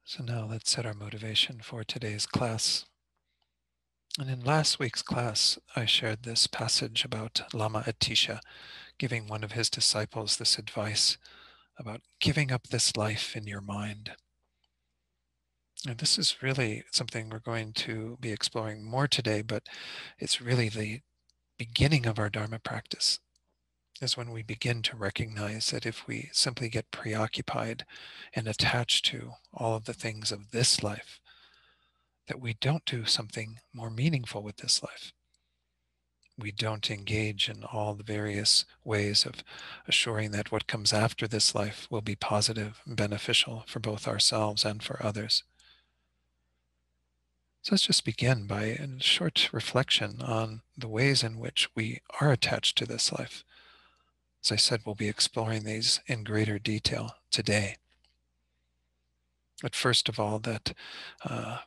So now let's set our motivation for today's class. And in last week's class, I shared this passage about Lama Atisha giving one of his disciples this advice about giving up this life in your mind. And this is really something we're going to be exploring more today, but it's really the beginning of our Dharma practice, is when we begin to recognize that if we simply get preoccupied and attached to all of the things of this life, that we don't do something more meaningful with this life. We don't engage in all the various ways of assuring that what comes after this life will be positive and beneficial for both ourselves and for others. So let's just begin by a short reflection on the ways in which we are attached to this life. As I said, we'll be exploring these in greater detail today. But first of all, that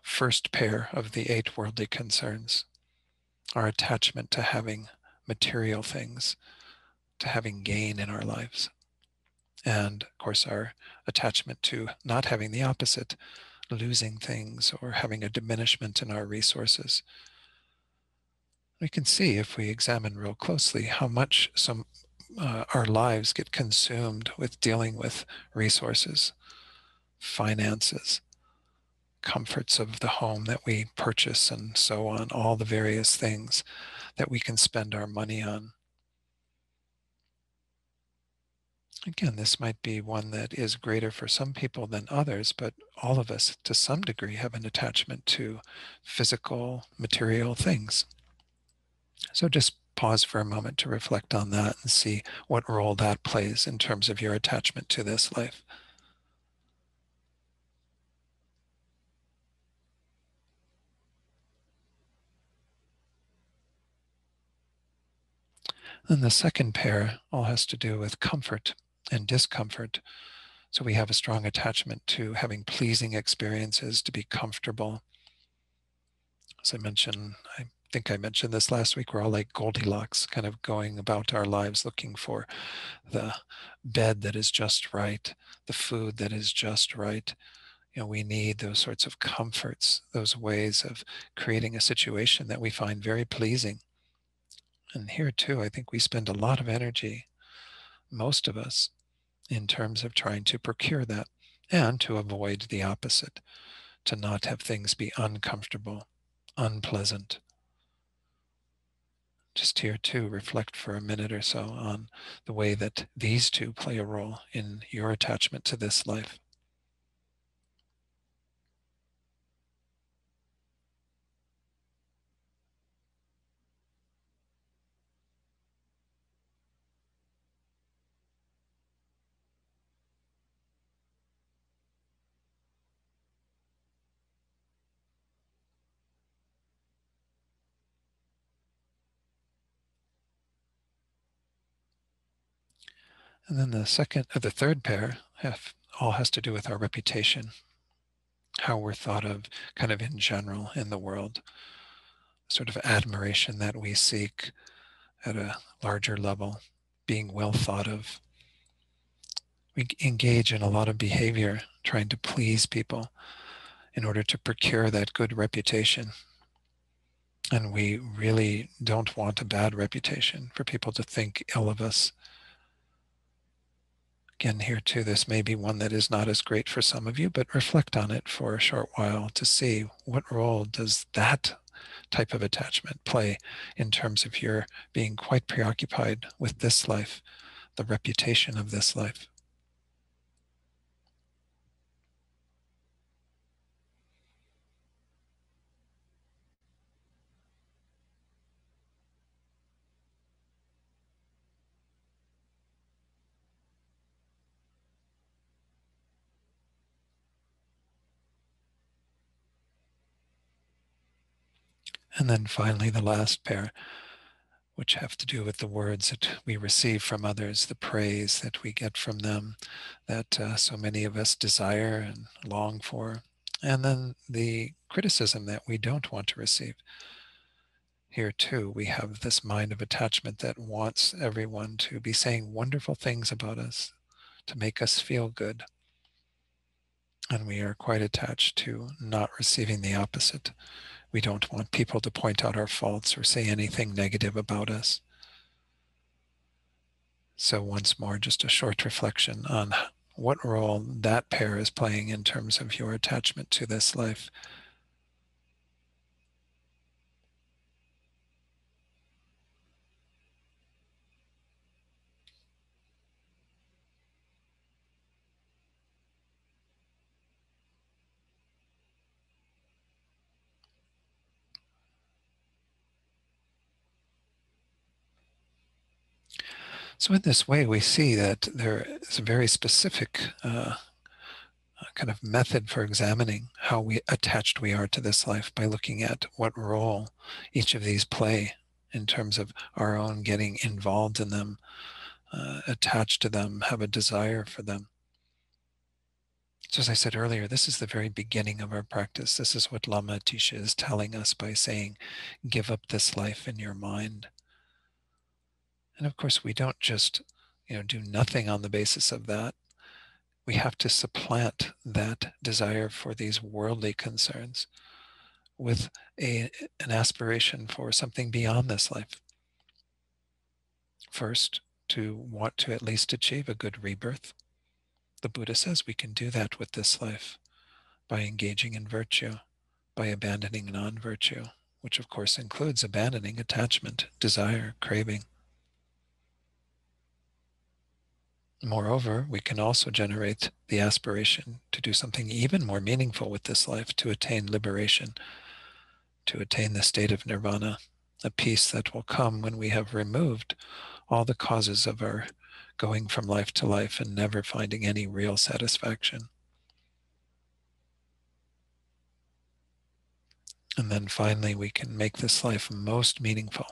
first pair of the 8 worldly concerns, our attachment to having material things, to having gain in our lives. And of course, our attachment to not having the opposite, losing things or having a diminishment in our resources. We can see if we examine real closely how much our lives get consumed with dealing with resources, finances, comforts of the home that we purchase, and so on, all the various things that we can spend our money on. Again, this might be one that is greater for some people than others, but all of us, to some degree, have an attachment to physical, material things. So just pause for a moment to reflect on that and see what role that plays in terms of your attachment to this life. And the second pair all has to do with comfort and discomfort. So we have a strong attachment to having pleasing experiences, to be comfortable. As I mentioned, I think I mentioned this last week, we're all like Goldilocks, kind of going about our lives looking for the bed that is just right, the food that is just right. We need those sorts of comforts, those ways of creating a situation that we find very pleasing. And here too, I think we spend a lot of energy, most of us, in terms of trying to procure that and to avoid the opposite, to not have things be uncomfortable, unpleasant. Just here too, reflect for a minute or so on the way that these two play a role in your attachment to this life. And then the third pair all has to do with our reputation, how we're thought of kind of in general in the world, sort of admiration that we seek at a larger level, being well thought of. We engage in a lot of behavior trying to please people in order to procure that good reputation. And we really don't want a bad reputation, for people to think ill of us. Again, here too, this may be one that is not as great for some of you, but reflect on it for a short while to see what role does that type of attachment play in terms of your being quite preoccupied with this life, the reputation of this life. And then finally, the last pair, which have to do with the words that we receive from others, the praise that we get from them, that so many of us desire and long for, and then the criticism that we don't want to receive. Here too, we have this mind of attachment that wants everyone to be saying wonderful things about us, to make us feel good. And we are quite attached to not receiving the opposite. We don't want people to point out our faults or say anything negative about us. So once more, just a short reflection on what role that pair is playing in terms of your attachment to this life. So in this way, we see that there is a very specific kind of method for examining how attached we are to this life by looking at what role each of these play in terms of our own getting involved in them, attached to them, have a desire for them. So as I said earlier, this is the very beginning of our practice. This is what Lama Atisha is telling us by saying, give up this life in your mind. And of course, we don't just do nothing on the basis of that. We have to supplant that desire for these worldly concerns with an aspiration for something beyond this life. First, to want to at least achieve a good rebirth. The Buddha says we can do that with this life by engaging in virtue, by abandoning non-virtue, which of course includes abandoning attachment, desire, craving. Moreover, we can also generate the aspiration to do something even more meaningful with this life, to attain liberation, to attain the state of nirvana, a peace that will come when we have removed all the causes of our going from life to life and never finding any real satisfaction. And then finally, we can make this life most meaningful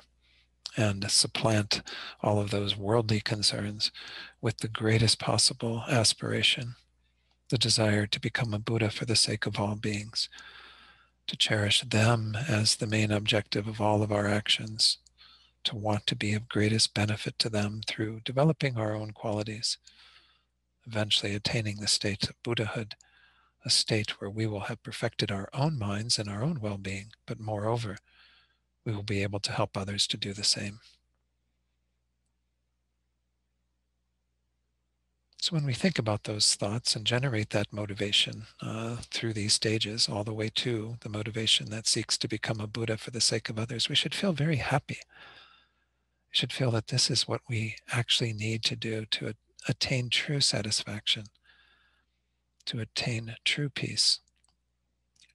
and supplant all of those worldly concerns with the greatest possible aspiration, the desire to become a Buddha for the sake of all beings, to cherish them as the main objective of all of our actions, to want to be of greatest benefit to them through developing our own qualities, eventually attaining the state of Buddhahood, a state where we will have perfected our own minds and our own well-being, but moreover, we will be able to help others to do the same. So when we think about those thoughts and generate that motivation through these stages, all the way to the motivation that seeks to become a Buddha for the sake of others, we should feel very happy. We should feel that this is what we actually need to do to attain true satisfaction, to attain true peace,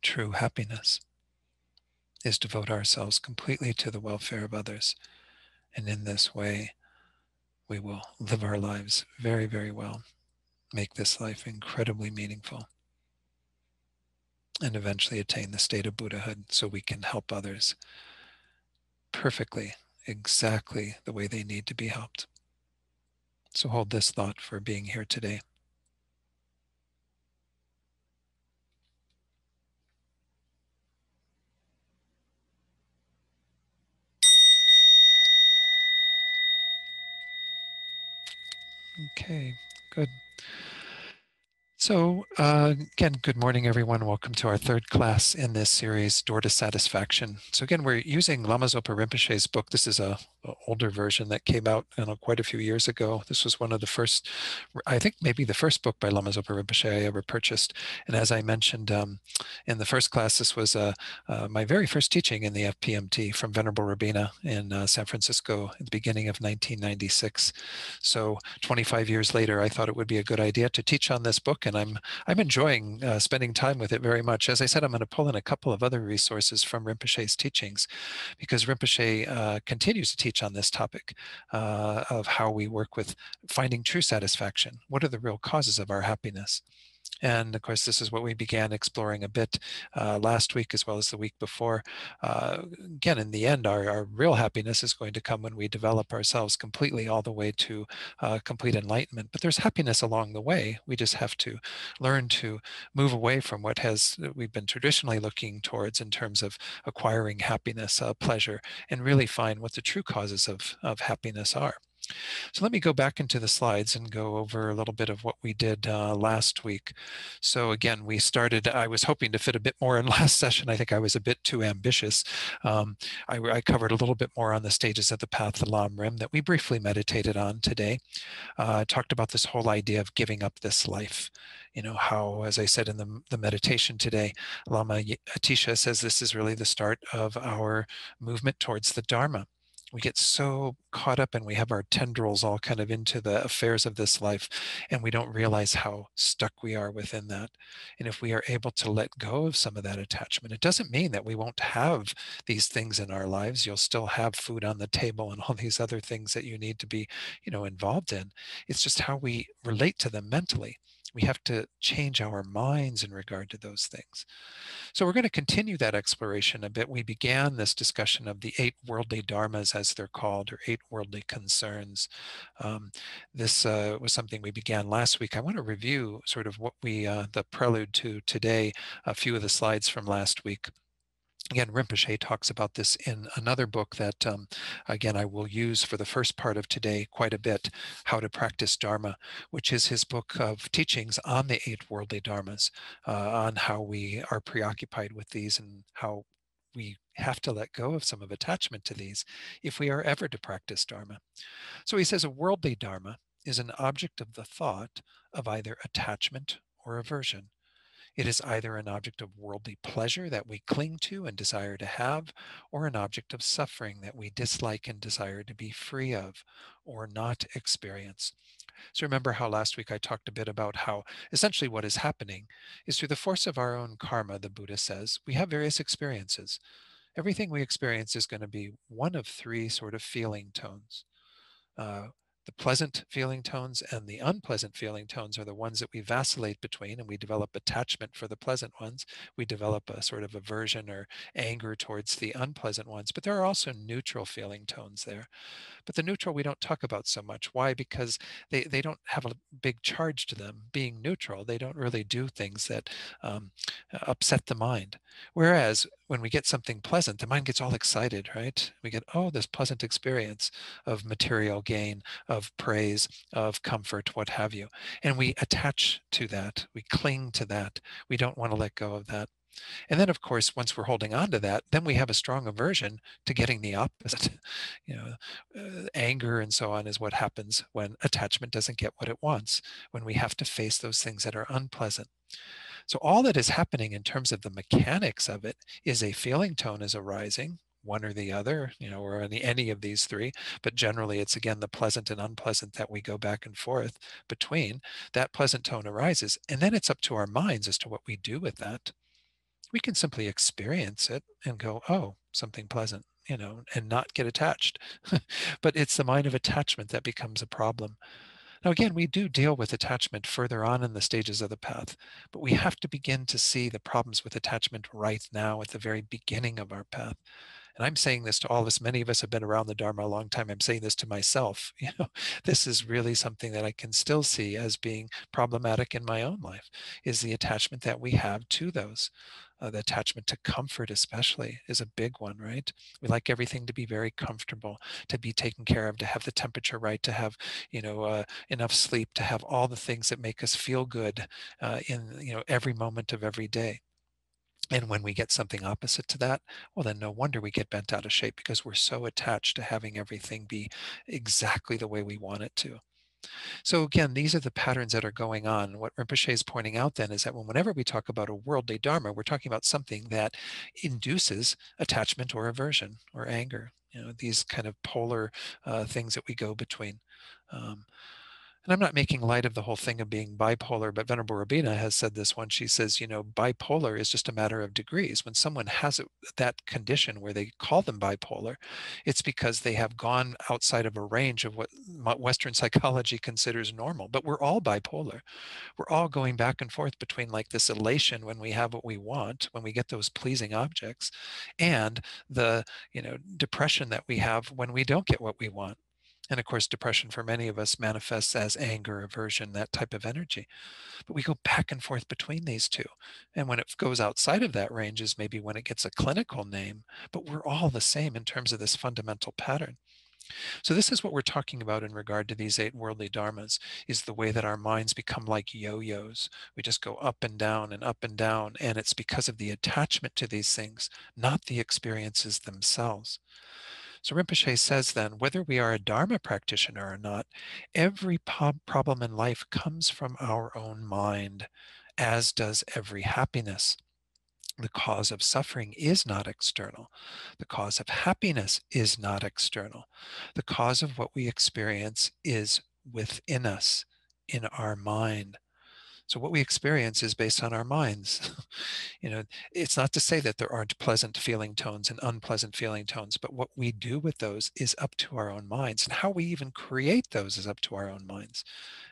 true happiness, is devote ourselves completely to the welfare of others. And in this way, we will live our lives very, very well, make this life incredibly meaningful, and eventually attain the state of Buddhahood so we can help others perfectly, exactly the way they need to be helped. So hold this thought for being here today. Okay, good. So again, good morning, everyone. Welcome to our third class in this series, Door to Satisfaction. So again, we're using Lama Zopa Rinpoche's book. This is a older version that came out quite a few years ago. This was one of the first, I think maybe the first book by Lama Zopa Rinpoche I ever purchased. And as I mentioned in the first class, this was my very first teaching in the FPMT from Venerable Rabina in San Francisco at the beginning of 1996. So 25 years later, I thought it would be a good idea to teach on this book, and I'm enjoying spending time with it very much. As I said, I'm going to pull in a couple of other resources from Rinpoche's teachings, because Rinpoche continues to teach on this topic of how we work with finding true satisfaction. What are the real causes of our happiness? And of course, this is what we began exploring a bit last week as well as the week before. Again, in the end, our real happiness is going to come when we develop ourselves completely all the way to complete enlightenment. But there's happiness along the way. We just have to learn to move away from what we've been traditionally looking towards in terms of acquiring happiness, pleasure, and really find what the true causes of happiness are. So let me go back into the slides and go over a little bit of what we did last week. So again, we started, I was hoping to fit a bit more in last session. I think I was a bit too ambitious. I covered a little bit more on the stages of the path, the Lam Rim, that we briefly meditated on today. Talked about this whole idea of giving up this life. You know, how, as I said in the meditation today, Lama Atisha says this is really the start of our movement towards the Dharma. We get so caught up and we have our tendrils all kind of into the affairs of this life, and we don't realize how stuck we are within that. And if we are able to let go of some of that attachment, it doesn't mean that we won't have these things in our lives. You'll still have food on the table and all these other things that you need to be, involved in. It's just how we relate to them mentally. We have to change our minds in regard to those things. So we're going to continue that exploration a bit. We began this discussion of the 8 worldly dharmas, as they're called, or 8 worldly concerns. This was something we began last week. I want to review sort of what the prelude to today, a few of the slides from last week. Again, Rinpoche talks about this in another book that, again, I will use for the first part of today quite a bit, How to Practice Dharma, which is his book of teachings on the 8 worldly dharmas, on how we are preoccupied with these and how we have to let go of some of attachment to these if we are ever to practice Dharma. So he says a worldly Dharma is an object of the thought of either attachment or aversion. It is either an object of worldly pleasure that we cling to and desire to have, or an object of suffering that we dislike and desire to be free of or not experience. So remember how last week I talked a bit about how essentially what is happening is through the force of our own karma, the Buddha says, we have various experiences. Everything we experience is going to be one of 3 sort of feeling tones. Uh, the pleasant feeling tones and the unpleasant feeling tones are the ones that we vacillate between, and we develop attachment for the pleasant ones. We develop a sort of aversion or anger towards the unpleasant ones. But there are also neutral feeling tones there. But the neutral we don't talk about so much. Why? Because they don't have a big charge to them. Being neutral, they don't really do things that upset the mind. Whereas when we get something pleasant, the mind gets all excited, right? We get, oh, this pleasant experience of material gain, of praise, of comfort, what have you. And we attach to that. We cling to that. We don't want to let go of that. And then, of course, once we're holding on to that, then we have a strong aversion to getting the opposite. Anger and so on is what happens when attachment doesn't get what it wants, when we have to face those things that are unpleasant. So all that is happening in terms of the mechanics of it is a feeling tone is arising, one or the other, or any of these 3. But generally, it's again the pleasant and unpleasant that we go back and forth between. That pleasant tone arises, and then it's up to our minds as to what we do with that. We can simply experience it and go, oh, something pleasant, and not get attached. But it's the mind of attachment that becomes a problem. Now, again, we do deal with attachment further on in the stages of the path, but we have to begin to see the problems with attachment right now at the very beginning of our path. And I'm saying this to all of us. Many of us have been around the Dharma a long time. I'm saying this to myself. This is really something that I can still see as being problematic in my own life, is the attachment that we have to those. The attachment to comfort especially is a big one, right? We like everything to be very comfortable, to be taken care of, to have the temperature right, to have, enough sleep, to have all the things that make us feel good in, every moment of every day. And when we get something opposite to that, well, then no wonder we get bent out of shape, because we're so attached to having everything be exactly the way we want it to. So again, these are the patterns that are going on. What Rinpoche is pointing out then is that whenever we talk about a worldly Dharma, we're talking about something that induces attachment or aversion or anger, these kind of polar things that we go between. And I'm not making light of the whole thing of being bipolar, but Venerable Rabina has said this once. She says, bipolar is just a matter of degrees. When someone has that condition where they call them bipolar, it's because they have gone outside of a range of what Western psychology considers normal. But we're all bipolar. We're all going back and forth between like this elation when we have what we want, when we get those pleasing objects, and the, depression that we have when we don't get what we want. And of course, depression for many of us manifests as anger, aversion, that type of energy. But we go back and forth between these 2. And when it goes outside of that range is maybe when it gets a clinical name, but we're all the same in terms of this fundamental pattern. So this is what we're talking about in regard to these 8 worldly dharmas, is the way that our minds become like yo-yos. We just go up and down and up and down, and it's because of the attachment to these things, not the experiences themselves. So Rinpoche says then, whether we are a Dharma practitioner or not, every problem in life comes from our own mind, as does every happiness. The cause of suffering is not external. The cause of happiness is not external. The cause of what we experience is within us, in our mind. So what we experience is based on our minds. It's not to say that there aren't pleasant feeling tones and unpleasant feeling tones, but what we do with those is up to our own minds. And how we even create those is up to our own minds.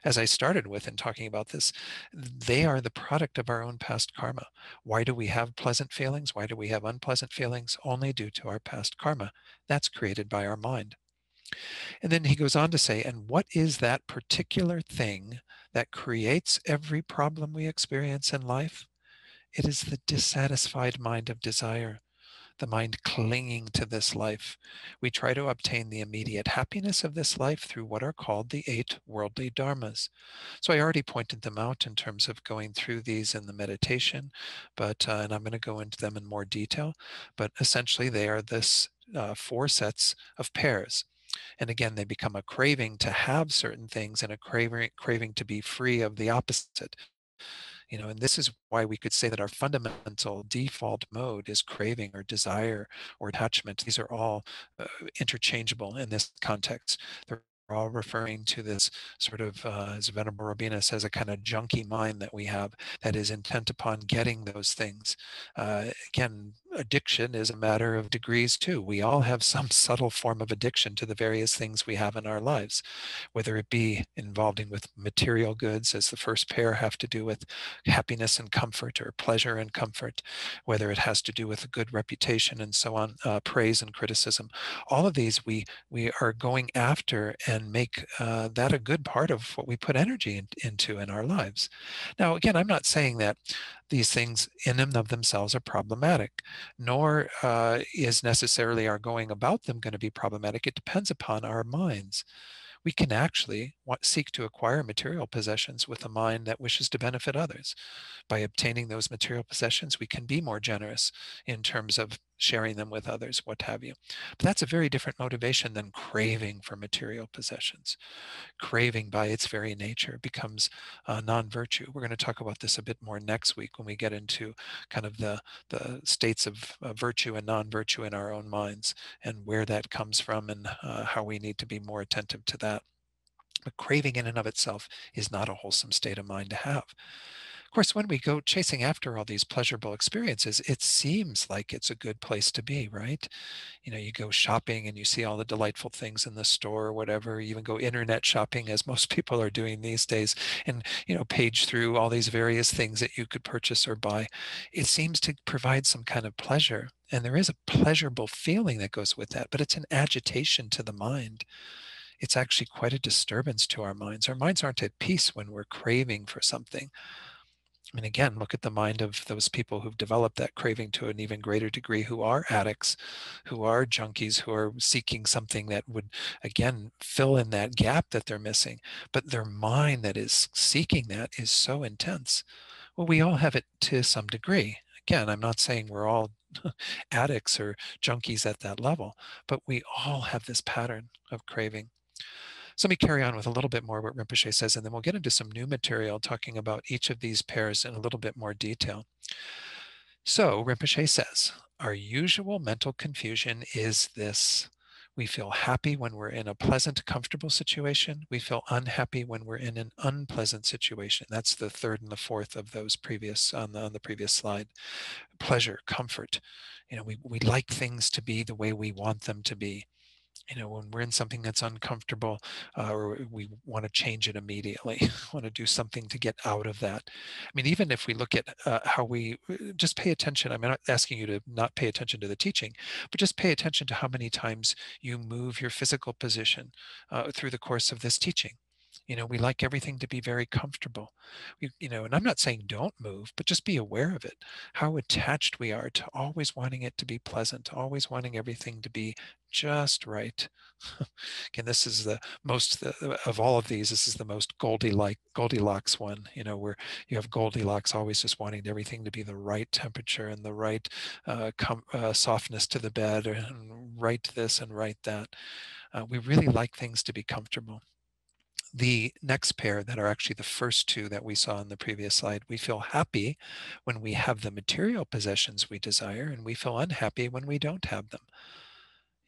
As I started with in talking about this, they are the product of our own past karma. Why do we have pleasant feelings? Why do we have unpleasant feelings? Only due to our past karma. That's created by our mind. And then he goes on to say, and what is that particular thing that creates every problem we experience in life? It is the dissatisfied mind of desire, the mind clinging to this life. We try to obtain the immediate happiness of this life through what are called the 8 worldly dharmas. So I already pointed them out in terms of going through these in the meditation, but and I'm going to go into them in more detail. But essentially, they are this 4 sets of pairs. And again, they become a craving to have certain things and a craving to be free of the opposite. And this is why we could say that our fundamental default mode is craving or desire or attachment. These are all interchangeable in this context. They're all referring to this sort of, as Venerable Robina says, a kind of junky mind that we have that is intent upon getting those things. Again, addiction is a matter of degrees too. We all have some subtle form of addiction to the various things we have in our lives, whether it be involving with material goods, as the first pair have to do with happiness and comfort, or pleasure and comfort, whether it has to do with a good reputation and so on, praise and criticism. All of these we are going after and make that a good part of what we put energy into in our lives. Now, again, I'm not saying that these things in and of themselves are problematic, nor is necessarily our going about them going to be problematic. It depends upon our minds. We can actually seek to acquire material possessions with a mind that wishes to benefit others. By obtaining those material possessions, we can be more generous in terms of sharing them with others, what have you. But that's a very different motivation than craving for material possessions. Craving by its very nature becomes non-virtue. We're going to talk about this a bit more next week when we get into kind of the states of virtue and non-virtue in our own minds, and where that comes from, and how we need to be more attentive to that. But craving in and of itself is not a wholesome state of mind to have. Of course, when we go chasing after all these pleasurable experiences, it seems like it's a good place to be, right? You go shopping and you see all the delightful things in the store or whatever. You even go internet shopping, as most people are doing these days, and page through all these various things that you could purchase or buy. It seems to provide some kind of pleasure, and there is a pleasurable feeling that goes with that, but it's an agitation to the mind. It's actually quite a disturbance to our minds. Our minds aren't at peace when we're craving for something. I mean, again, look at the mind of those people who've developed that craving to an even greater degree, who are addicts, who are junkies, who are seeking something that would, again, fill in that gap that they're missing. But their mind that is seeking that is so intense. Well, we all have it to some degree. Again, I'm not saying we're all addicts or junkies at that level, but we all have this pattern of craving. So let me carry on with a little bit more what Rinpoche says, and then we'll get into some new material talking about each of these pairs in a little bit more detail. So Rinpoche says, our usual mental confusion is this. We feel happy when we're in a pleasant, comfortable situation. We feel unhappy when we're in an unpleasant situation. That's the third and the fourth of those previous on the previous slide. Pleasure, comfort. We like things to be the way we want them to be. When we're in something that's uncomfortable, or we want to change it immediately, want to do something to get out of that. I mean, even if we look at how we just pay attention, I'm not asking you to not pay attention to the teaching, but just pay attention to how many times you move your physical position through the course of this teaching. We like everything to be very comfortable. And I'm not saying don't move, but just be aware of it, how attached we are to always wanting it to be pleasant, always wanting everything to be just right. Again, this is the most of all of these. This is the most Goldilocks one. Where you have Goldilocks always just wanting everything to be the right temperature and the right softness to the bed, and right this and right that. We really like things to be comfortable. The next pair that are actually the first two that we saw in the previous slide, we feel happy when we have the material possessions we desire, and we feel unhappy when we don't have them.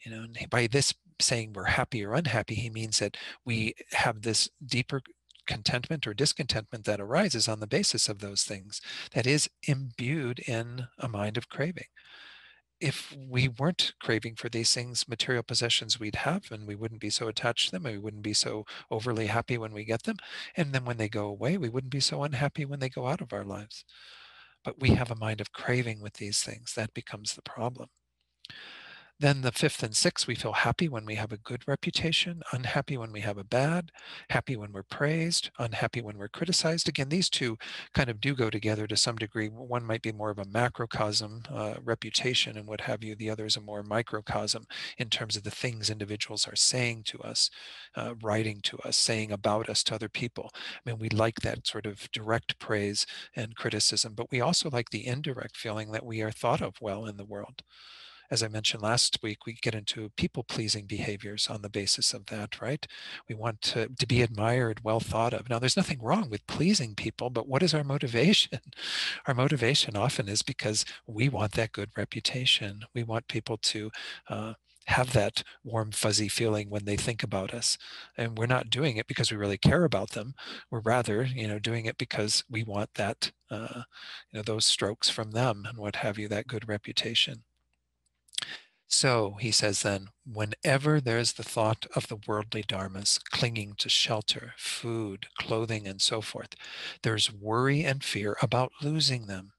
And by this saying we're happy or unhappy, he means that we have this deeper contentment or discontentment that arises on the basis of those things, that is imbued in a mind of craving. If we weren't craving for these things, material possessions, we'd have, and we wouldn't be so attached to them, and we wouldn't be so overly happy when we get them. And then when they go away, we wouldn't be so unhappy when they go out of our lives. But we have a mind of craving with these things. That becomes the problem. Then the fifth and sixth, we feel happy when we have a good reputation, unhappy when we have a bad, happy when we're praised, unhappy when we're criticized. Again, these two kind of do go together to some degree. One might be more of a macrocosm, reputation and what have you. The other is a more microcosm in terms of the things individuals are saying to us, writing to us, saying about us to other people. I mean, we like that sort of direct praise and criticism, but we also like the indirect feeling that we are thought of well in the world. As I mentioned last week, we get into people-pleasing behaviors on the basis of that, right? We want to be admired, well thought of. Now, there's nothing wrong with pleasing people, but what is our motivation? Our motivation often is because we want that good reputation. We want people to have that warm, fuzzy feeling when they think about us. And we're not doing it because we really care about them. We're rather, doing it because we want that, those strokes from them and what have you, that good reputation. So he says then, whenever there's the thought of the worldly dharmas clinging to shelter, food, clothing, and so forth, there's worry and fear about losing them.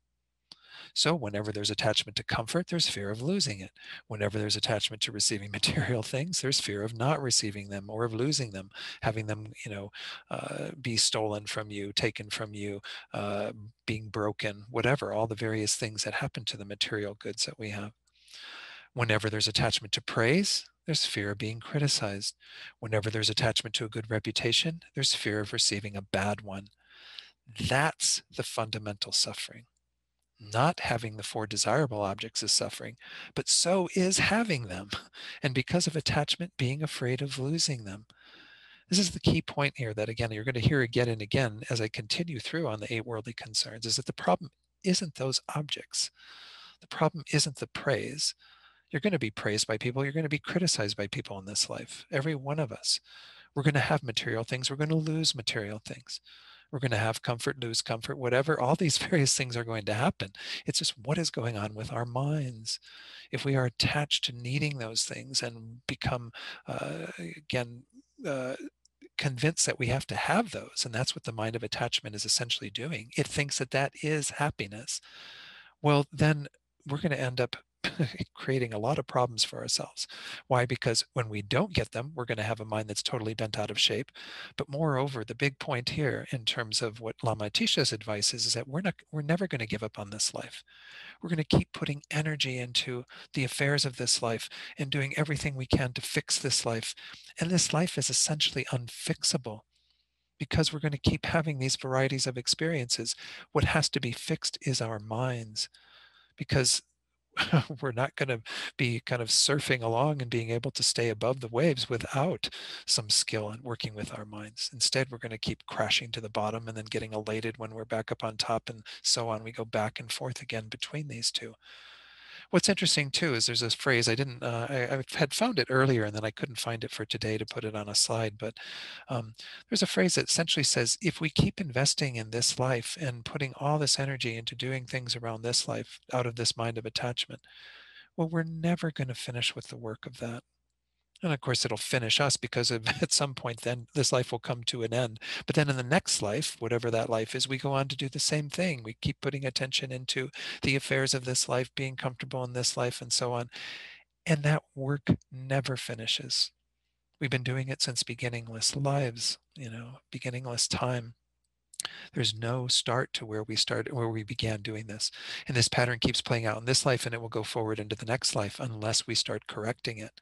So whenever there's attachment to comfort, there's fear of losing it. Whenever there's attachment to receiving material things, there's fear of not receiving them or of losing them, having them, be stolen from you, taken from you, being broken, whatever, all the various things that happen to the material goods that we have. Whenever there's attachment to praise, there's fear of being criticized. Whenever there's attachment to a good reputation, there's fear of receiving a bad one. That's the fundamental suffering. Not having the four desirable objects is suffering, but so is having them. And because of attachment, being afraid of losing them. This is the key point here that, again, you're going to hear again and again as I continue through on the 8 worldly concerns, is that the problem isn't those objects. The problem isn't the praise. You're going to be praised by people. You're going to be criticized by people in this life. Every one of us. We're going to have material things. We're going to lose material things. We're going to have comfort, lose comfort, whatever. All these various things are going to happen. It's just what is going on with our minds. If we are attached to needing those things and become, again, convinced that we have to have those, and that's what the mind of attachment is essentially doing. It thinks that that is happiness. Well, then we're going to end up creating a lot of problems for ourselves. Why? Because when we don't get them, we're going to have a mind that's totally bent out of shape. But moreover, the big point here in terms of what Lama Atisha's advice is that we're never going to give up on this life. We're going to keep putting energy into the affairs of this life and doing everything we can to fix this life. And this life is essentially unfixable because we're going to keep having these varieties of experiences. What has to be fixed is our minds, because we're not going to be kind of surfing along and being able to stay above the waves without some skill in working with our minds. Instead, we're going to keep crashing to the bottom and then getting elated when we're back up on top, and so on. We go back and forth again between these two. What's interesting too is there's this phrase I had found it earlier and then I couldn't find it for today to put it on a slide, but there's a phrase that essentially says, if we keep investing in this life and putting all this energy into doing things around this life out of this mind of attachment, well, we're never going to finish with the work of that. And of course, it'll finish us because at some point then this life will come to an end. But then in the next life, whatever that life is, we go on to do the same thing. We keep putting attention into the affairs of this life, being comfortable in this life, and so on. And that work never finishes. We've been doing it since beginningless lives, beginningless time. There's no start to where we began doing this. And this pattern keeps playing out in this life, and it will go forward into the next life unless we start correcting it.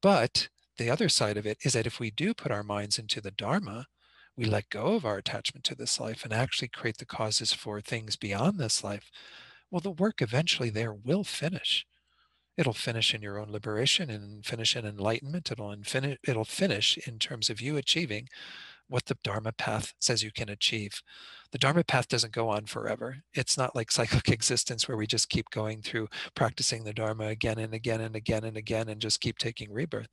But the other side of it is that if we do put our minds into the Dharma, we let go of our attachment to this life and actually create the causes for things beyond this life, well, the work eventually there will finish. It'll finish in your own liberation and finish in enlightenment. It'll finish in terms of you achieving what the Dharma path says you can achieve. The Dharma path doesn't go on forever. It's not like cyclic existence where we just keep going through practicing the Dharma again and again and again and again and just keep taking rebirth.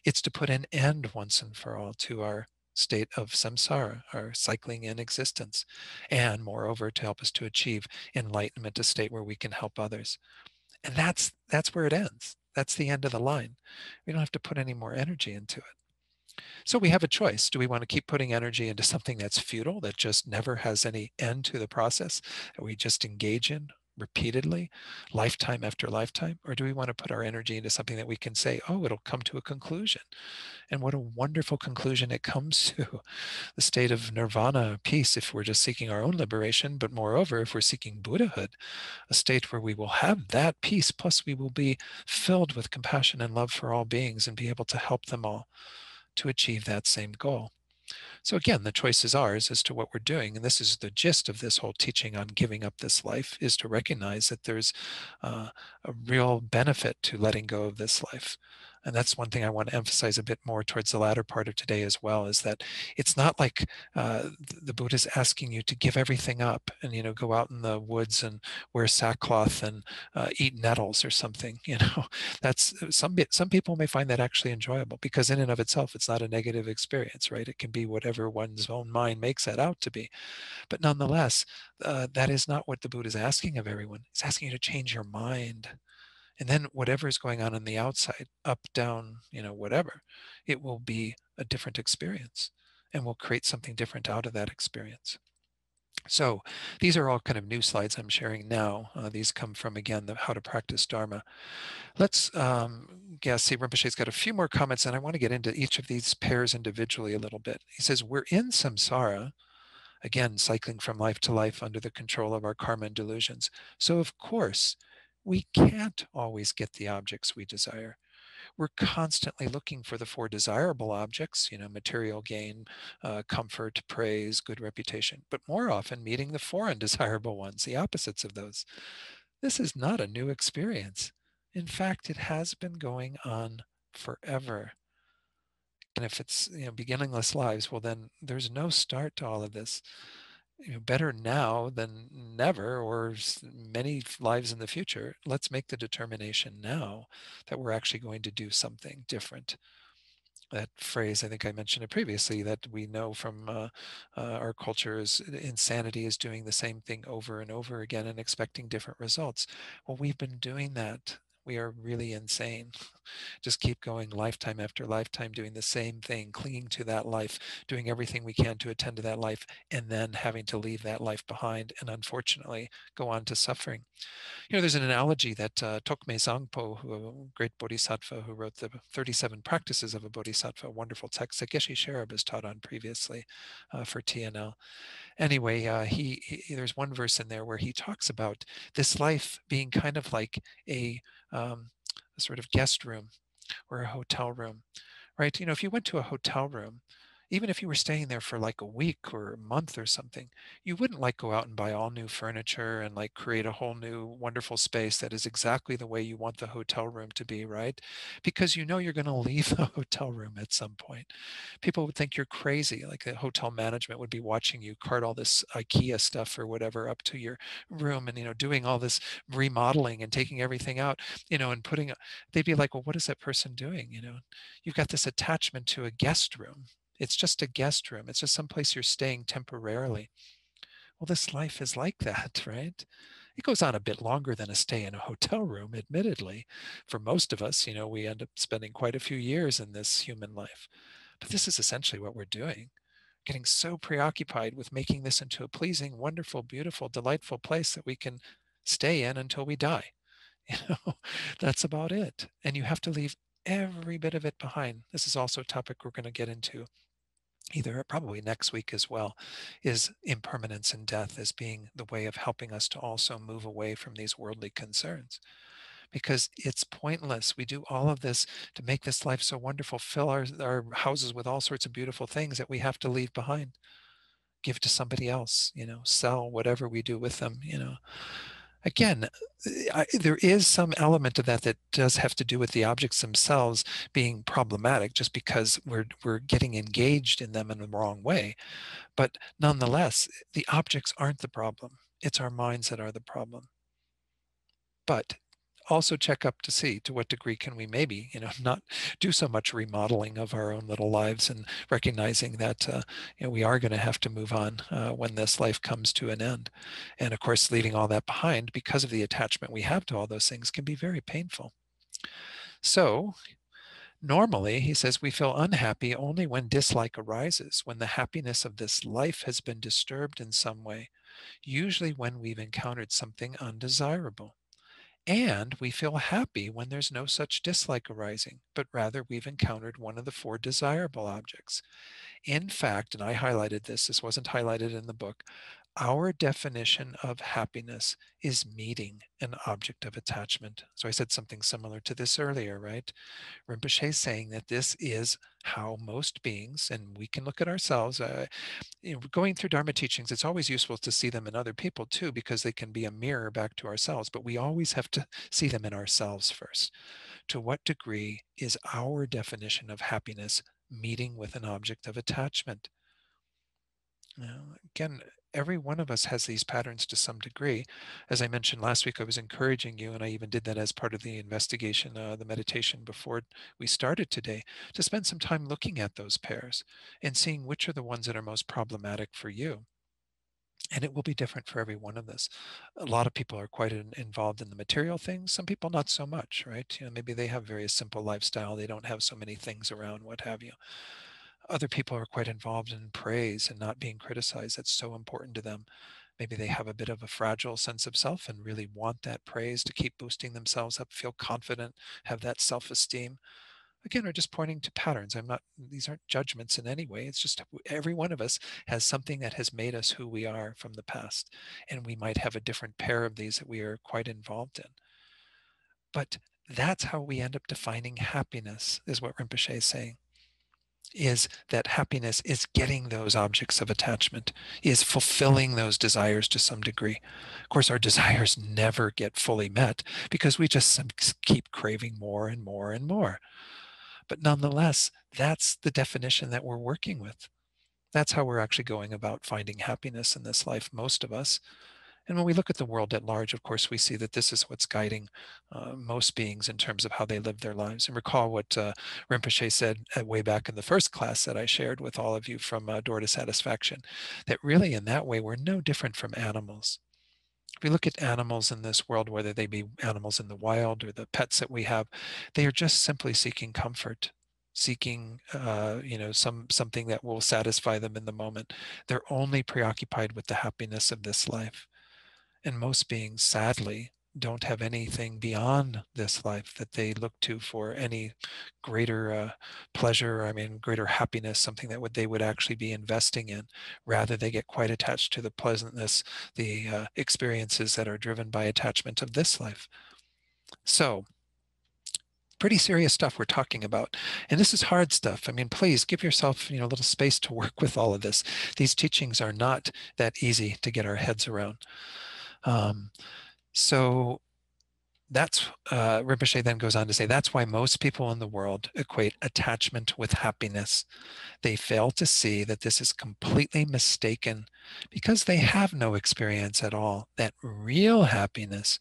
It's to put an end once and for all to our state of samsara, our cycling in existence, and moreover to help us to achieve enlightenment, a state where we can help others. And that's where it ends. That's the end of the line. We don't have to put any more energy into it. So we have a choice. Do we want to keep putting energy into something that's futile, that just never has any end to the process, that we just engage in repeatedly, lifetime after lifetime? Or do we want to put our energy into something that we can say, oh, it'll come to a conclusion? And what a wonderful conclusion it comes to. The state of nirvana, peace, if we're just seeking our own liberation, but moreover, if we're seeking Buddhahood, a state where we will have that peace, plus we will be filled with compassion and love for all beings and be able to help them all to achieve that same goal. So again, the choice is ours as to what we're doing. And this is the gist of this whole teaching on giving up this life, is to recognize that there's a real benefit to letting go of this life. And that's one thing I want to emphasize a bit more towards the latter part of today as well, is that it's not like the Buddha is asking you to give everything up and, go out in the woods and wear sackcloth and eat nettles or something. That's some people may find that actually enjoyable, because in and of itself, it's not a negative experience, right? It can be whatever one's own mind makes that out to be. But nonetheless, that is not what the Buddha is asking of everyone. He's asking you to change your mind. And then whatever is going on the outside, up, down, whatever, it will be a different experience, and we'll create something different out of that experience. So these are all kind of new slides I'm sharing now. These come from, again, the How to Practice Dharma. Let's see, Rinpoche's got a few more comments, and I want to get into each of these pairs individually a little bit. He says, we're in samsara, again, cycling from life to life under the control of our karma and delusions. So of course, we can't always get the objects we desire. We're constantly looking for the four desirable objects, material gain, comfort, praise, good reputation, but more often meeting the four undesirable ones, the opposites of those. This is not a new experience. In fact, it has been going on forever. And if it's beginningless lives, well, then there's no start to all of this. Better now than never, or many lives in the future. Let's make the determination now that we're actually going to do something different. That phrase, I think I mentioned it previously, that we know from our culture is insanity is doing the same thing over and over again and expecting different results. Well, we've been doing that. We are really insane. Just keep going lifetime after lifetime, doing the same thing, clinging to that life, doing everything we can to attend to that life, and then having to leave that life behind and unfortunately go on to suffering. There's an analogy that Tokme Zangpo, a great bodhisattva who wrote the 37 Practices of a Bodhisattva, a wonderful text that Geshe Sherab has taught on previously for TNL. Anyway, there's one verse in there where he talks about this life being kind of like a sort of guest room or a hotel room, right? If you went to a hotel room, even if you were staying there for like a week or a month or something, you wouldn't like go out and buy all new furniture and like create a whole new wonderful space that is exactly the way you want the hotel room to be, right? Because you're going to leave the hotel room at some point. People would think you're crazy. Like the hotel management would be watching you cart all this IKEA stuff or whatever up to your room and, doing all this remodeling and taking everything out, and they'd be like, well, what is that person doing? You've got this attachment to a guest room. It's just a guest room. It's just someplace you're staying temporarily. Well, this life is like that, right? It goes on a bit longer than a stay in a hotel room, admittedly. For most of us, we end up spending quite a few years in this human life. But this is essentially what we're doing. Getting so preoccupied with making this into a pleasing, wonderful, beautiful, delightful place that we can stay in until we die. That's about it. And you have to leave every bit of it behind. This is also a topic we're going to get into either probably next week as well, is impermanence and death as being the way of helping us to also move away from these worldly concerns. Because it's pointless. We do all of this to make this life so wonderful, fill our houses with all sorts of beautiful things that we have to leave behind, give to somebody else, sell whatever we do with them, Again, there is some element of that that does have to do with the objects themselves being problematic just because we're getting engaged in them in the wrong way. But nonetheless, the objects aren't the problem. It's our minds that are the problem. But also check up to see to what degree can we maybe, not do so much remodeling of our own little lives, and recognizing that, we are going to have to move on when this life comes to an end. And of course, leaving all that behind because of the attachment we have to all those things can be very painful. So normally, he says, we feel unhappy only when dislike arises, when the happiness of this life has been disturbed in some way, usually when we've encountered something undesirable. And we feel happy when there's no such dislike arising, but rather we've encountered one of the four desirable objects. In fact, and I highlighted this wasn't highlighted in the book, our definition of happiness is meeting an object of attachment. So I said something similar to this earlier, right? Rinpoche is saying that this is how most beings, and we can look at ourselves, going through Dharma teachings, it's always useful to see them in other people too, because they can be a mirror back to ourselves, but we always have to see them in ourselves first. To what degree is our definition of happiness meeting with an object of attachment? Again, every one of us has these patterns to some degree. As I mentioned last week, I was encouraging you, and I even did that as part of the investigation, the meditation before we started today, to spend some time looking at those pairs and seeing which are the ones that are most problematic for you. And it will be different for every one of us. A lot of people are quite involved in the material things. Some people not so much, right? Maybe they have very simple lifestyle. They don't have so many things around, what have you. Other people are quite involved in praise and not being criticized. That's so important to them. Maybe they have a bit of a fragile sense of self and really want that praise to keep boosting themselves up, feel confident, have that self-esteem. Again, we're just pointing to patterns. These aren't judgments in any way. It's just every one of us has something that has made us who we are from the past. And we might have a different pair of these that we are quite involved in. But that's how we end up defining happiness, is what Rinpoche is saying, is that happiness is getting those objects of attachment, is fulfilling those desires to some degree. Of course, our desires never get fully met because we just keep craving more and more and more. But nonetheless, that's the definition that we're working with. That's how we're actually going about finding happiness in this life, most of us. And when we look at the world at large, of course, we see that this is what's guiding most beings in terms of how they live their lives. And recall what Rinpoche said way back in the first class that I shared with all of you from Door to Satisfaction, that really in that way, we're no different from animals. If we look at animals in this world, whether they be animals in the wild or the pets that we have, they are just simply seeking comfort, seeking, something that will satisfy them in the moment. They're only preoccupied with the happiness of this life. And most beings, sadly, don't have anything beyond this life that they look to for any greater pleasure, greater happiness, something that they would actually be investing in. Rather, they get quite attached to the pleasantness, the experiences that are driven by attachment of this life. So, pretty serious stuff we're talking about. And this is hard stuff. Please give yourself, a little space to work with all of this. These teachings are not that easy to get our heads around. So that's, Rinpoche then goes on to say, that's why most people in the world equate attachment with happiness. They fail to see that this is completely mistaken because they have no experience at all, that real happiness,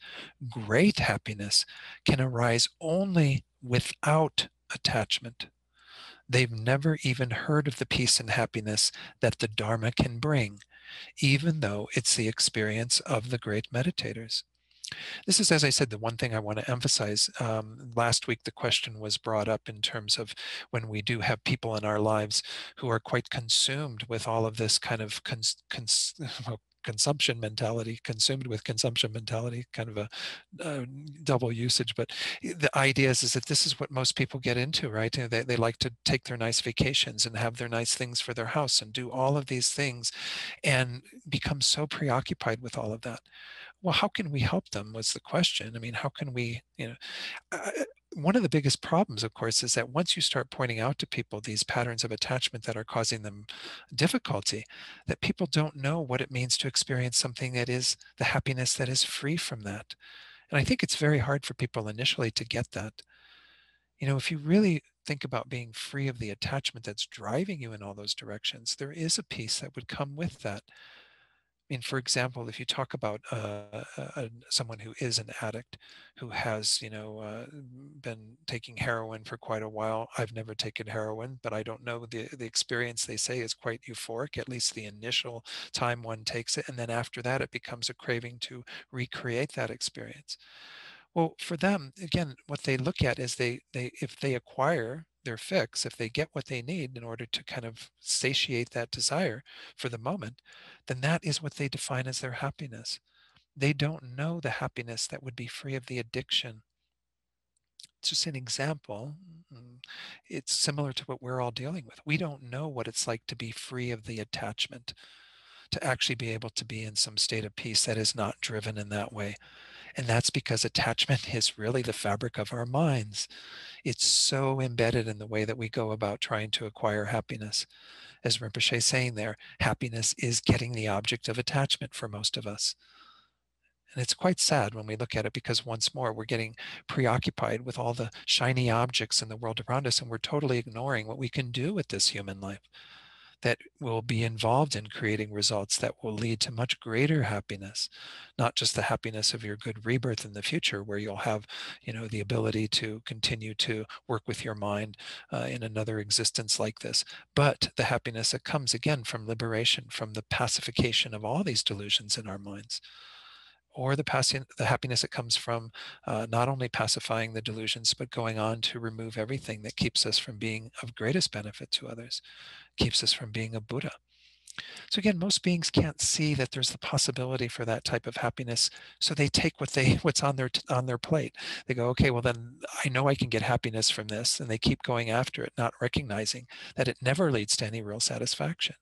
great happiness, can arise only without attachment. They've never even heard of the peace and happiness that the Dharma can bring, even though it's the experience of the great meditators. This is, as I said, the one thing I want to emphasize. Last week, the question was brought up in terms of when we do have people in our lives who are quite consumed with all of this kind of consumption mentality, consumed with consumption mentality, kind of a double usage. But the idea is that this is what most people get into, right? They like to take their nice vacations and have their nice things for their house and do all of these things and become so preoccupied with all of that. Well, how can we help them was the question. I mean, how can we, uh, one of the biggest problems, of course, is that once you start pointing out to people these patterns of attachment that are causing them difficulty, that people don't know what it means to experience something that is the happiness that is free from that. And I think it's very hard for people initially to get that. If you really think about being free of the attachment that's driving you in all those directions, there is a piece that would come with that. I mean, for example, if you talk about someone who is an addict, who has, been taking heroin for quite a while. I've never taken heroin, but I don't know. The experience, they say, is quite euphoric, at least the initial time one takes it. And then after that, it becomes a craving to recreate that experience. Well, for them, again, what they look at is if they acquire their fix, if they get what they need in order to kind of satiate that desire for the moment, then that is what they define as their happiness. They don't know the happiness that would be free of the addiction. It's just an example. It's similar to what we're all dealing with. We don't know what it's like to be free of the attachment, to actually be able to be in some state of peace that is not driven in that way. And that's because attachment is really the fabric of our minds. It's so embedded in the way that we go about trying to acquire happiness. As Rinpoche is saying there, happiness is getting the object of attachment for most of us. And it's quite sad when we look at it, because once more, we're getting preoccupied with all the shiny objects in the world around us, and we're totally ignoring what we can do with this human life that will be involved in creating results that will lead to much greater happiness, not just the happiness of your good rebirth in the future, where you'll have, the ability to continue to work with your mind in another existence like this, but the happiness that comes again from liberation, from the pacification of all these delusions in our minds, or the happiness that comes from not only pacifying the delusions, but going on to remove everything that keeps us from being of greatest benefit to others, keeps us from being a Buddha. So again, most beings can't see that there's the possibility for that type of happiness, so they take what's on their plate. They go, okay, well then I know I can get happiness from this, and they keep going after it, not recognizing that it never leads to any real satisfaction.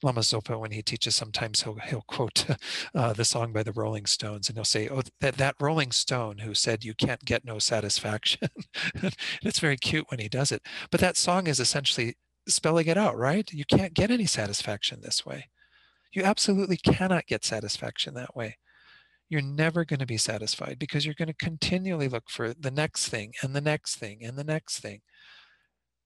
Lama Zopa, when he teaches, sometimes he'll quote the song by the Rolling Stones, and he'll say, "Oh, that Rolling Stone who said you can't get no satisfaction." And it's very cute when he does it, but that song is essentially spelling it out, right? You can't get any satisfaction this way. You absolutely cannot get satisfaction that way. You're never going to be satisfied, because you're going to continually look for the next thing and the next thing and the next thing.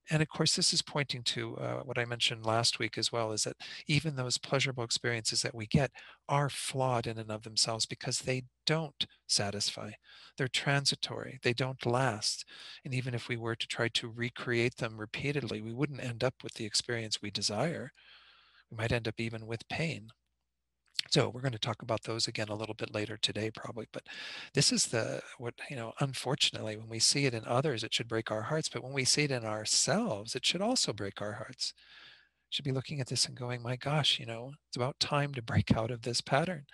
And of course, this is pointing to what I mentioned last week as well, is that even those pleasurable experiences that we get are flawed in and of themselves, because they don't satisfy. They're transitory. They don't last. And even if we were to try to recreate them repeatedly, we wouldn't end up with the experience we desire. We might end up even with pain. So we're going to talk about those again a little bit later today, probably. But this is unfortunately, when we see it in others, it should break our hearts. But when we see it in ourselves, it should also break our hearts. We should be looking at this and going, my gosh, it's about time to break out of this pattern.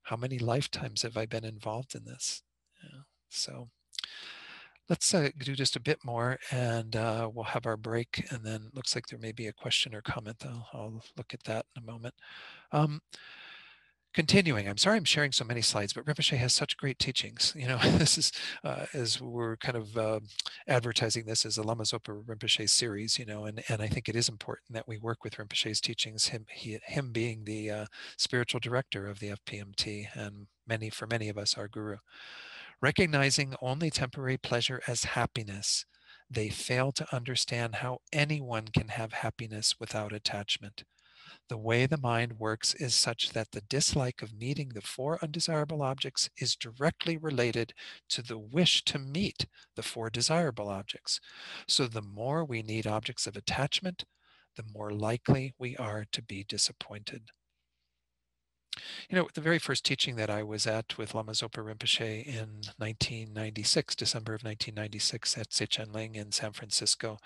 How many lifetimes have I been involved in this? So let's do just a bit more, and we'll have our break. And then it looks like there may be a question or comment. I'll look at that in a moment. Continuing, I'm sorry I'm sharing so many slides, but Rinpoche has such great teachings. This is, as we're kind of advertising this as a Lama Zopa Rinpoche series, and I think it is important that we work with Rinpoche's teachings, him being the spiritual director of the FPMT, and for many of us, our guru. Recognizing only temporary pleasure as happiness, they fail to understand how anyone can have happiness without attachment. The way the mind works is such that the dislike of meeting the four undesirable objects is directly related to the wish to meet the four desirable objects. So the more we need objects of attachment, the more likely we are to be disappointed. The very first teaching that I was at with Lama Zopa Rinpoche in 1996, December of 1996, at Sechenling in San Francisco,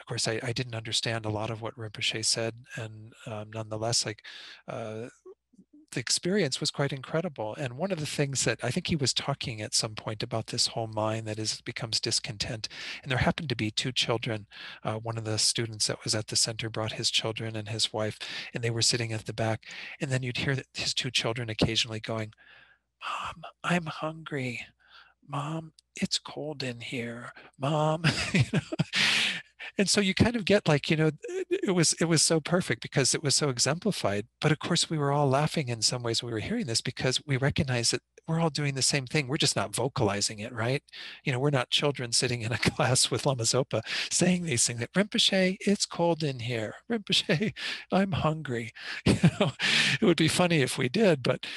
Of course, I didn't understand a lot of what Rinpoche said, and nonetheless, like the experience was quite incredible. And one of the things that I think he was talking at some point about this whole mind that becomes discontent. And there happened to be two children. One of the students that was at the center brought his children and his wife, and they were sitting at the back. And then you'd hear his two children occasionally going, "Mom, I'm hungry. Mom, it's cold in here. Mom," you know? And so you kind of get like, it was so perfect because it was so exemplified. But of course, we were all laughing in some ways when we were hearing this because we recognize that we're all doing the same thing. We're just not vocalizing it, right? We're not children sitting in a class with Lama Zopa saying these things that Rinpoche, it's cold in here. Rinpoche, I'm hungry. It would be funny if we did, but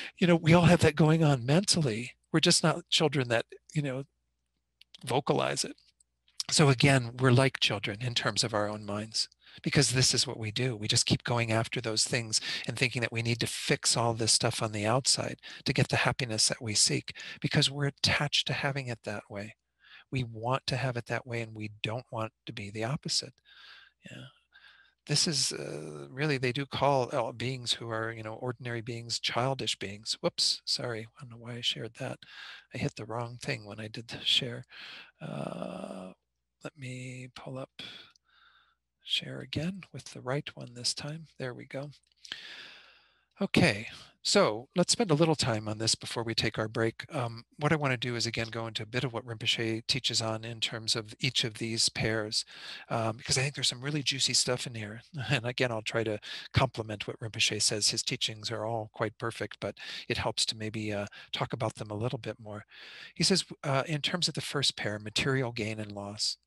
we all have that going on mentally. We're just not children that, vocalize it. So again, we're like children in terms of our own minds, because this is what we do. We just keep going after those things and thinking that we need to fix all this stuff on the outside to get the happiness that we seek, because we're attached to having it that way. We want to have it that way, and we don't want to be the opposite. Yeah. This is really, they do call beings who are, ordinary beings, childish beings. Whoops, sorry. I don't know why I shared that. I hit the wrong thing when I did the share. Let me pull up share again with the right one this time. There we go. Okay, so let's spend a little time on this before we take our break. What I want to do is, again, go into a bit of what Rinpoche teaches on in terms of each of these pairs, because I think there's some really juicy stuff in here. And again, I'll try to complement what Rinpoche says. His teachings are all quite perfect, but it helps to maybe talk about them a little bit more. He says, in terms of the first pair, material gain and loss,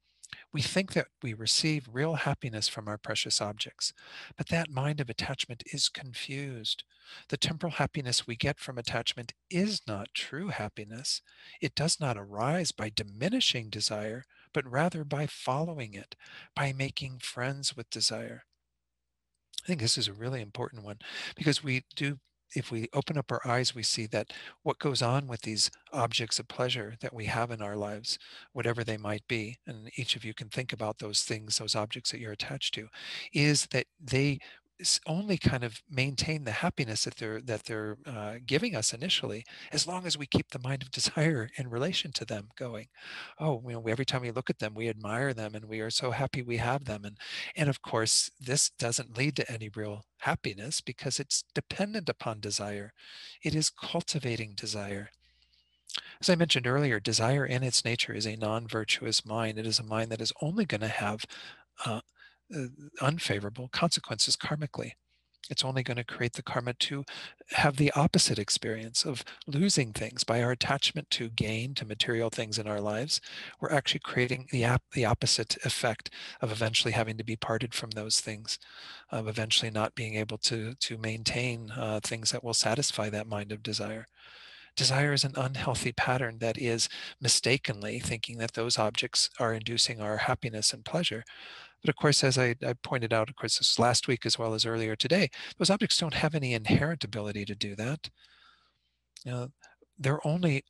we think that we receive real happiness from our precious objects, but that mind of attachment is confused. The temporal happiness we get from attachment is not true happiness. It does not arise by diminishing desire, but rather by following it, by making friends with desire. I think this is a really important one, because if we open up our eyes, we see that what goes on with these objects of pleasure that we have in our lives, whatever they might be, and each of you can think about those things, those objects that you're attached to, is that they only kind of maintain the happiness that they're giving us initially, as long as we keep the mind of desire in relation to them going. Oh, every time we look at them, we admire them, and we are so happy we have them. And of course, this doesn't lead to any real happiness because it's dependent upon desire. It is cultivating desire. As I mentioned earlier, desire in its nature is a non-virtuous mind. It is a mind that is only going to have uh, uh, unfavorable consequences karmically. It's only going to create the karma to have the opposite experience of losing things. By our attachment to gain, to material things in our lives, we're actually creating the opposite effect of eventually having to be parted from those things, of eventually not being able to maintain things that will satisfy that mind of desire. Desire is an unhealthy pattern that is mistakenly thinking that those objects are inducing our happiness and pleasure. But of course, as I pointed out, of course, this last week as well as earlier today, those objects don't have any inherent ability to do that. They're only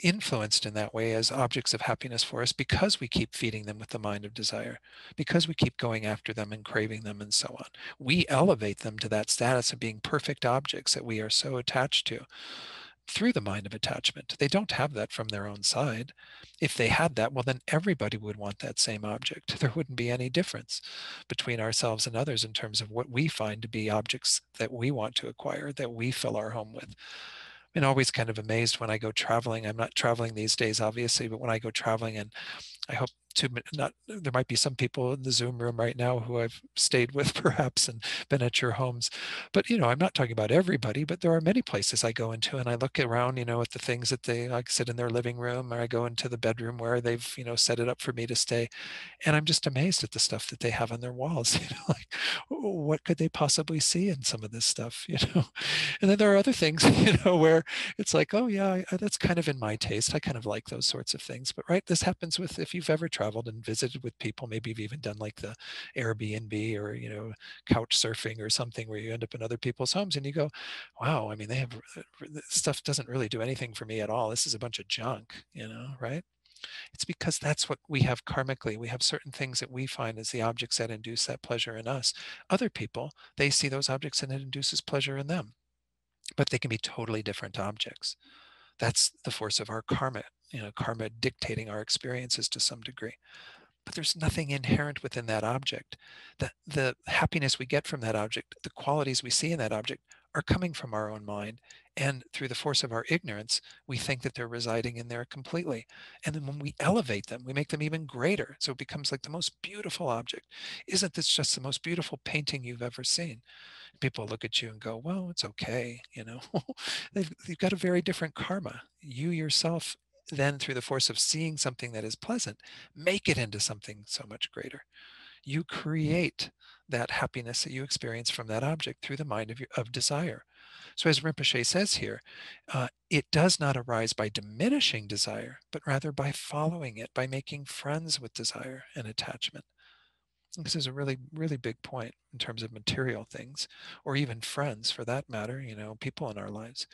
influenced in that way as objects of happiness for us because we keep feeding them with the mind of desire, because we keep going after them and craving them and so on. We elevate them to that status of being perfect objects that we are so attached to through the mind of attachment. They don't have that from their own side. If they had that, well, then everybody would want that same object. There wouldn't be any difference between ourselves and others in terms of what we find to be objects that we want to acquire, that we fill our home with. I'm always kind of amazed when I go traveling. I'm not traveling these days, obviously, but when I go traveling, and I hope to not, there might be some people in the Zoom room right now who I've stayed with perhaps and been at your homes. But, I'm not talking about everybody, but there are many places I go into and I look around, at the things that they like sit in their living room, or I go into the bedroom where they've, set it up for me to stay. And I'm just amazed at the stuff that they have on their walls. Like, what could they possibly see in some of this stuff, And then there are other things, where it's like, oh yeah, that's kind of in my taste. I kind of like those sorts of things. But right, this happens with, if you've ever traveled and visited with people, maybe you've even done like the Airbnb or, couch surfing or something where you end up in other people's homes and you go, wow, they have, this stuff doesn't really do anything for me at all. This is a bunch of junk, right? It's because that's what we have karmically. We have certain things that we find as the objects that induce that pleasure in us. Other people, they see those objects and it induces pleasure in them, but they can be totally different objects. That's the force of our karma, karma dictating our experiences to some degree. But there's nothing inherent within that object. The happiness we get from that object, the qualities we see in that object, are coming from our own mind. And through the force of our ignorance, we think that they're residing in there completely. And then when we elevate them, we make them even greater. So it becomes like the most beautiful object. Isn't this just the most beautiful painting you've ever seen? People look at you and go, well, it's okay. You've got a very different karma. You yourself, then through the force of seeing something that is pleasant, make it into something so much greater. You create that happiness that you experience from that object through the mind of desire. So as Rinpoche says here, it does not arise by diminishing desire, but rather by following it, by making friends with desire and attachment. This is a really, really big point in terms of material things, or even friends for that matter, people in our lives.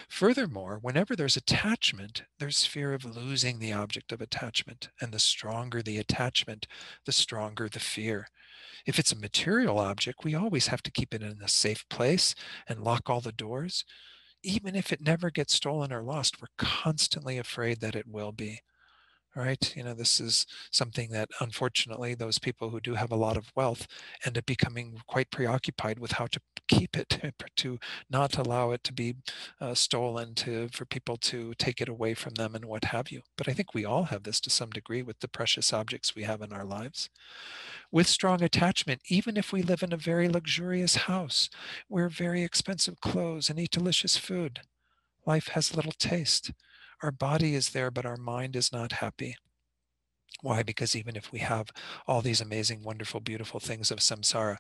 Furthermore, whenever there's attachment, there's fear of losing the object of attachment. And the stronger the attachment, the stronger the fear. If it's a material object, we always have to keep it in a safe place and lock all the doors. Even if it never gets stolen or lost, we're constantly afraid that it will be. Right? This is something that unfortunately those people who do have a lot of wealth end up becoming quite preoccupied with how to keep it, to not allow it to be stolen, for people to take it away from them and what have you. But I think we all have this to some degree with the precious objects we have in our lives. With strong attachment, even if we live in a very luxurious house, wear very expensive clothes and eat delicious food, life has little taste. Our body is there, but our mind is not happy. Why? Because even if we have all these amazing, wonderful, beautiful things of samsara,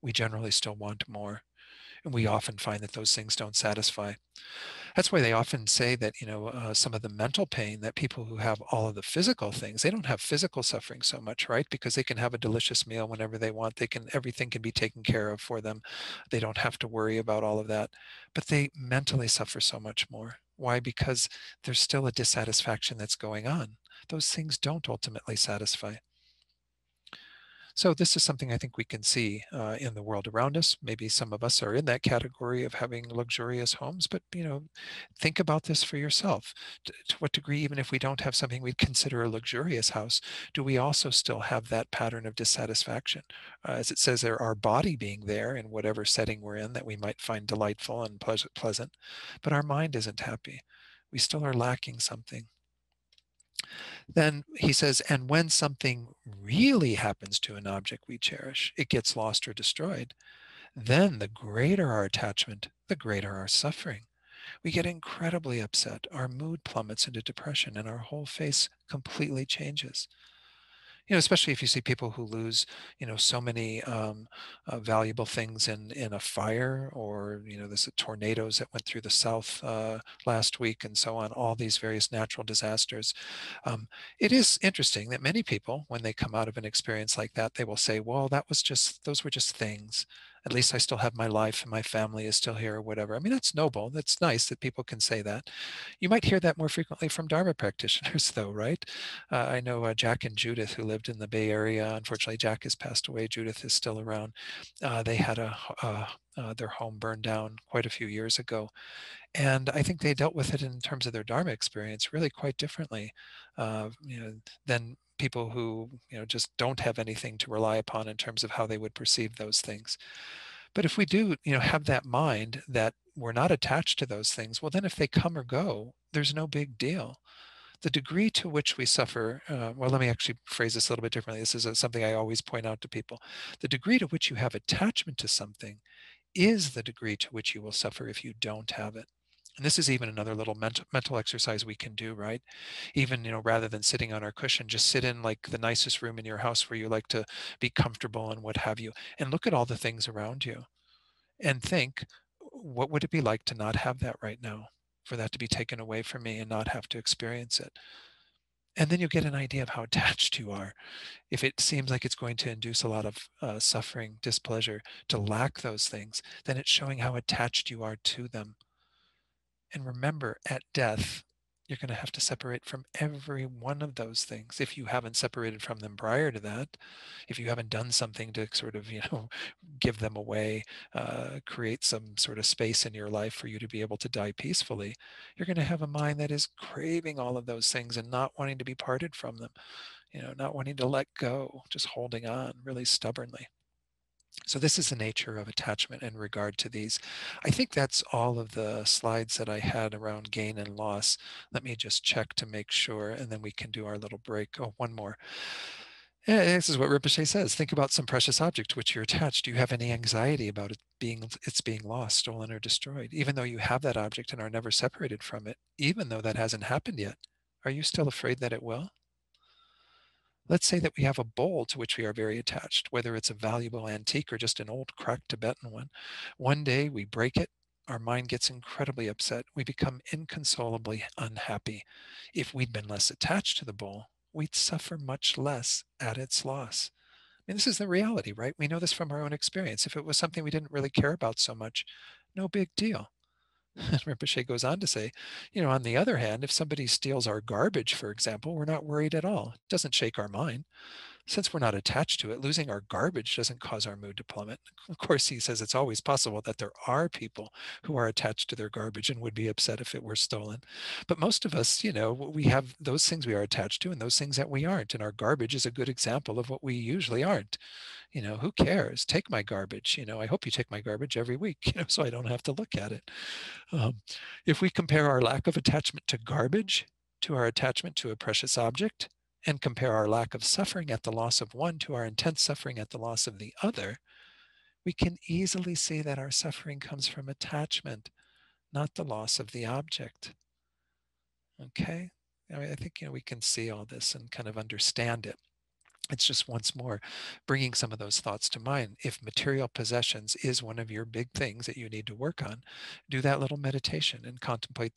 we generally still want more. And we often find that those things don't satisfy. That's why they often say that, some of the mental pain, that people who have all of the physical things, they don't have physical suffering so much, right? Because they can have a delicious meal whenever they want. Everything can be taken care of for them. They don't have to worry about all of that. But they mentally suffer so much more. Why? Because there's still a dissatisfaction that's going on. Those things don't ultimately satisfy. So this is something I think we can see in the world around us. Maybe some of us are in that category of having luxurious homes, but think about this for yourself. To what degree, even if we don't have something we'd consider a luxurious house, do we also still have that pattern of dissatisfaction? As it says there, our body being there in whatever setting we're in that we might find delightful and pleasant, but our mind isn't happy. We still are lacking something. Then he says, and when something really happens to an object we cherish, it gets lost or destroyed, then the greater our attachment, the greater our suffering. We get incredibly upset. Our mood plummets into depression and our whole face completely changes. Especially if you see people who lose, so many valuable things in a fire, or there's tornadoes that went through the South last week, and so on. All these various natural disasters. It is interesting that many people, when they come out of an experience like that, they will say, "Well, those were just things. At least I still have my life, and my family is still here, or whatever." I mean, that's noble. That's nice that people can say that. You might hear that more frequently from Dharma practitioners, though, right? I know Jack and Judith, who lived in the Bay Area. Unfortunately, Jack has passed away. Judith is still around. They had their home burned down quite a few years ago. And I think they dealt with it in terms of their Dharma experience really quite differently than people who just don't have anything to rely upon in terms of how they would perceive those things. But if we do have that mind that we're not attached to those things, well, then if they come or go, there's no big deal. The degree to which we suffer, well, let me actually phrase this a little bit differently. This is something I always point out to people. The degree to which you have attachment to something is the degree to which you will suffer if you don't have it. And this is even another little mental exercise we can do, right? Even, rather than sitting on our cushion, just sit in like the nicest room in your house where you like to be comfortable and what have you, and look at all the things around you and think, what would it be like to not have that right now? For that to be taken away from me and not have to experience it. And then you'll get an idea of how attached you are. If it seems like it's going to induce a lot of suffering, displeasure to lack those things, then it's showing how attached you are to them. And remember, at death, You're going to have to separate from every one of those things. If you haven't separated from them prior to that, if you haven't done something to sort of, give them away, create some sort of space in your life for you to be able to die peacefully, you're going to have a mind that is craving all of those things and not wanting to be parted from them, not wanting to let go, just holding on really stubbornly. So this is the nature of attachment in regard to these. I think that's all of the slides that I had around gain and loss. Let me just check to make sure, and then we can do our little break. Oh, one more. Yeah, this is what Rinpoche says. Think about some precious object to which you're attached. Do you have any anxiety about it's being lost, stolen, or destroyed? Even though you have that object and are never separated from it, even though that hasn't happened yet, are you still afraid that it will? Let's say that we have a bowl to which we are very attached, whether it's a valuable antique or just an old cracked Tibetan one. One day we break it, our mind gets incredibly upset. We become inconsolably unhappy. If we'd been less attached to the bowl, we'd suffer much less at its loss. I mean, this is the reality, right? We know this from our own experience. If it was something we didn't really care about so much, no big deal. And Rinpoche goes on to say, on the other hand, if somebody steals our garbage, for example, we're not worried at all. It doesn't shake our mind. Since we're not attached to it, losing our garbage doesn't cause our mood to plummet. Of course, he says it's always possible that there are people who are attached to their garbage and would be upset if it were stolen. But most of us, we have those things we are attached to and those things that we aren't. And our garbage is a good example of what we usually aren't. Who cares? Take my garbage. I hope you take my garbage every week, so I don't have to look at it. If we compare our lack of attachment to garbage to our attachment to a precious object, and compare our lack of suffering at the loss of one to our intense suffering at the loss of the other, we can easily see that our suffering comes from attachment, not the loss of the object. Okay? I think we can see all this and kind of understand it. It's just once more bringing some of those thoughts to mind. If material possessions is one of your big things that you need to work on, do that little meditation and contemplate,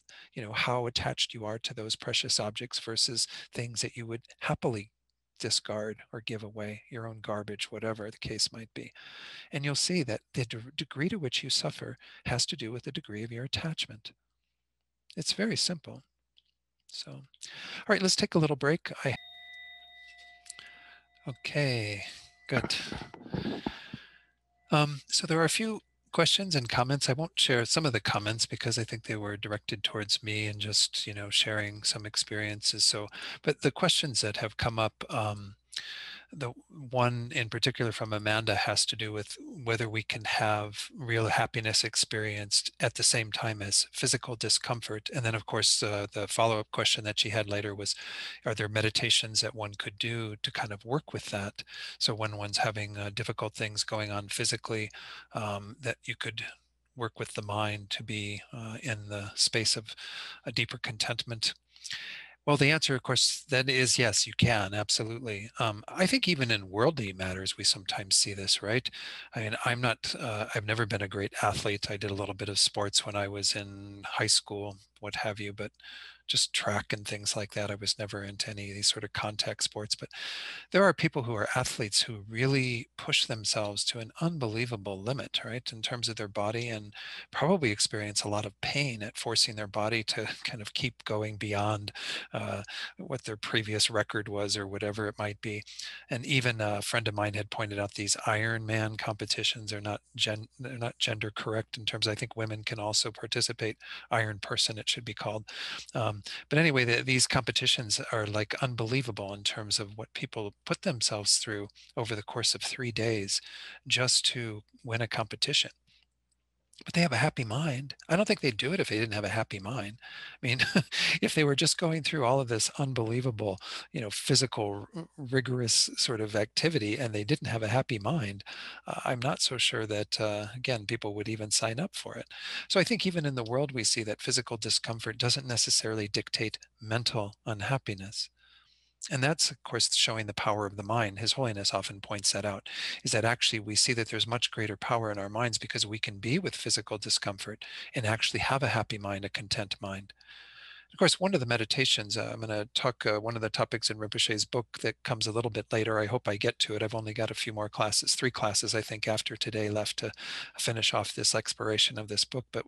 how attached you are to those precious objects versus things that you would happily discard or give away, your own garbage, whatever the case might be. And you'll see that the degree to which you suffer has to do with the degree of your attachment. It's very simple. So, all right, let's take a little break. Okay, good. So there are a few questions and comments. I won't share some of the comments because I think they were directed towards me and just, sharing some experiences. So, but the questions that have come up, the one in particular from Amanda has to do with whether we can have real happiness experienced at the same time as physical discomfort. And then, of course, the follow-up question that she had later was, are there meditations that one could do to kind of work with that? So when one's having difficult things going on physically, that you could work with the mind to be in the space of a deeper contentment. Well, the answer, of course, then is yes, you can, absolutely. I think even in worldly matters, we sometimes see this, right? I mean, I've never been a great athlete. I did a little bit of sports when I was in high school, what have you, but just track and things like that. I was never into any of these sort of contact sports. But there are people who are athletes who really push themselves to an unbelievable limit, right, in terms of their body, and probably experience a lot of pain at forcing their body to kind of keep going beyond what their previous record was or whatever it might be. And even a friend of mine had pointed out these Ironman competitions are they're not gender correct in terms, I think women can also participate. Iron person, it should be called. But anyway, these competitions are like unbelievable in terms of what people put themselves through over the course of 3 days just to win a competition. But they have a happy mind. I don't think they'd do it if they didn't have a happy mind. I mean, if they were just going through all of this unbelievable, physical, rigorous sort of activity and they didn't have a happy mind, I'm not so sure that, again, people would even sign up for it. So I think even in the world, we see that physical discomfort doesn't necessarily dictate mental unhappiness. And that's, of course, showing the power of the mind. His Holiness often points that out, is that actually we see that there's much greater power in our minds because we can be with physical discomfort and actually have a happy mind, a content mind. Of course, one of the meditations, I'm going to talk one of the topics in Rinpoche's book that comes a little bit later. I hope I get to it. I've only got a few more classes, 3 classes, I think, after today left to finish off this exploration of this book. But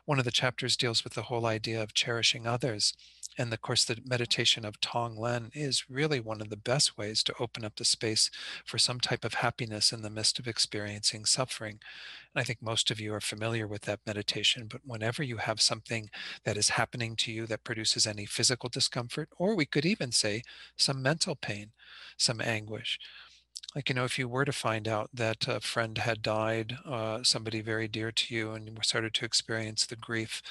one of the chapters deals with the whole idea of cherishing others. And of course, the meditation of Tonglen is really one of the best ways to open up the space for some type of happiness in the midst of experiencing suffering. And I think most of you are familiar with that meditation, but whenever you have something that is happening to you that produces any physical discomfort, or we could even say some mental pain, some anguish, like, if you were to find out that a friend had died, somebody very dear to you, and you started to experience the grief,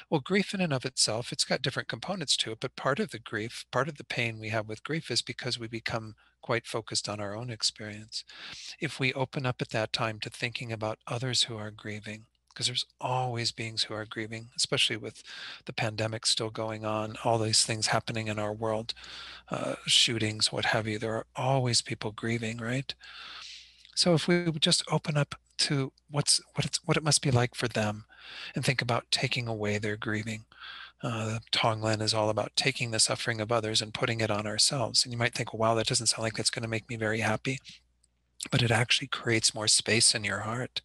well, grief in and of itself, it's got different components to it, but part of the grief, part of the pain we have with grief is because we become quite focused on our own experience. If we open up at that time to thinking about others who are grieving, because there's always beings who are grieving, especially with the pandemic still going on, all these things happening in our world, shootings, what have you, there are always people grieving, right? So if we would just open up to what it must be like for them and think about taking away their grieving. Tonglen is all about taking the suffering of others and putting it on ourselves. And you might think, well, wow, that doesn't sound like that's going to make me very happy. But it actually creates more space in your heart,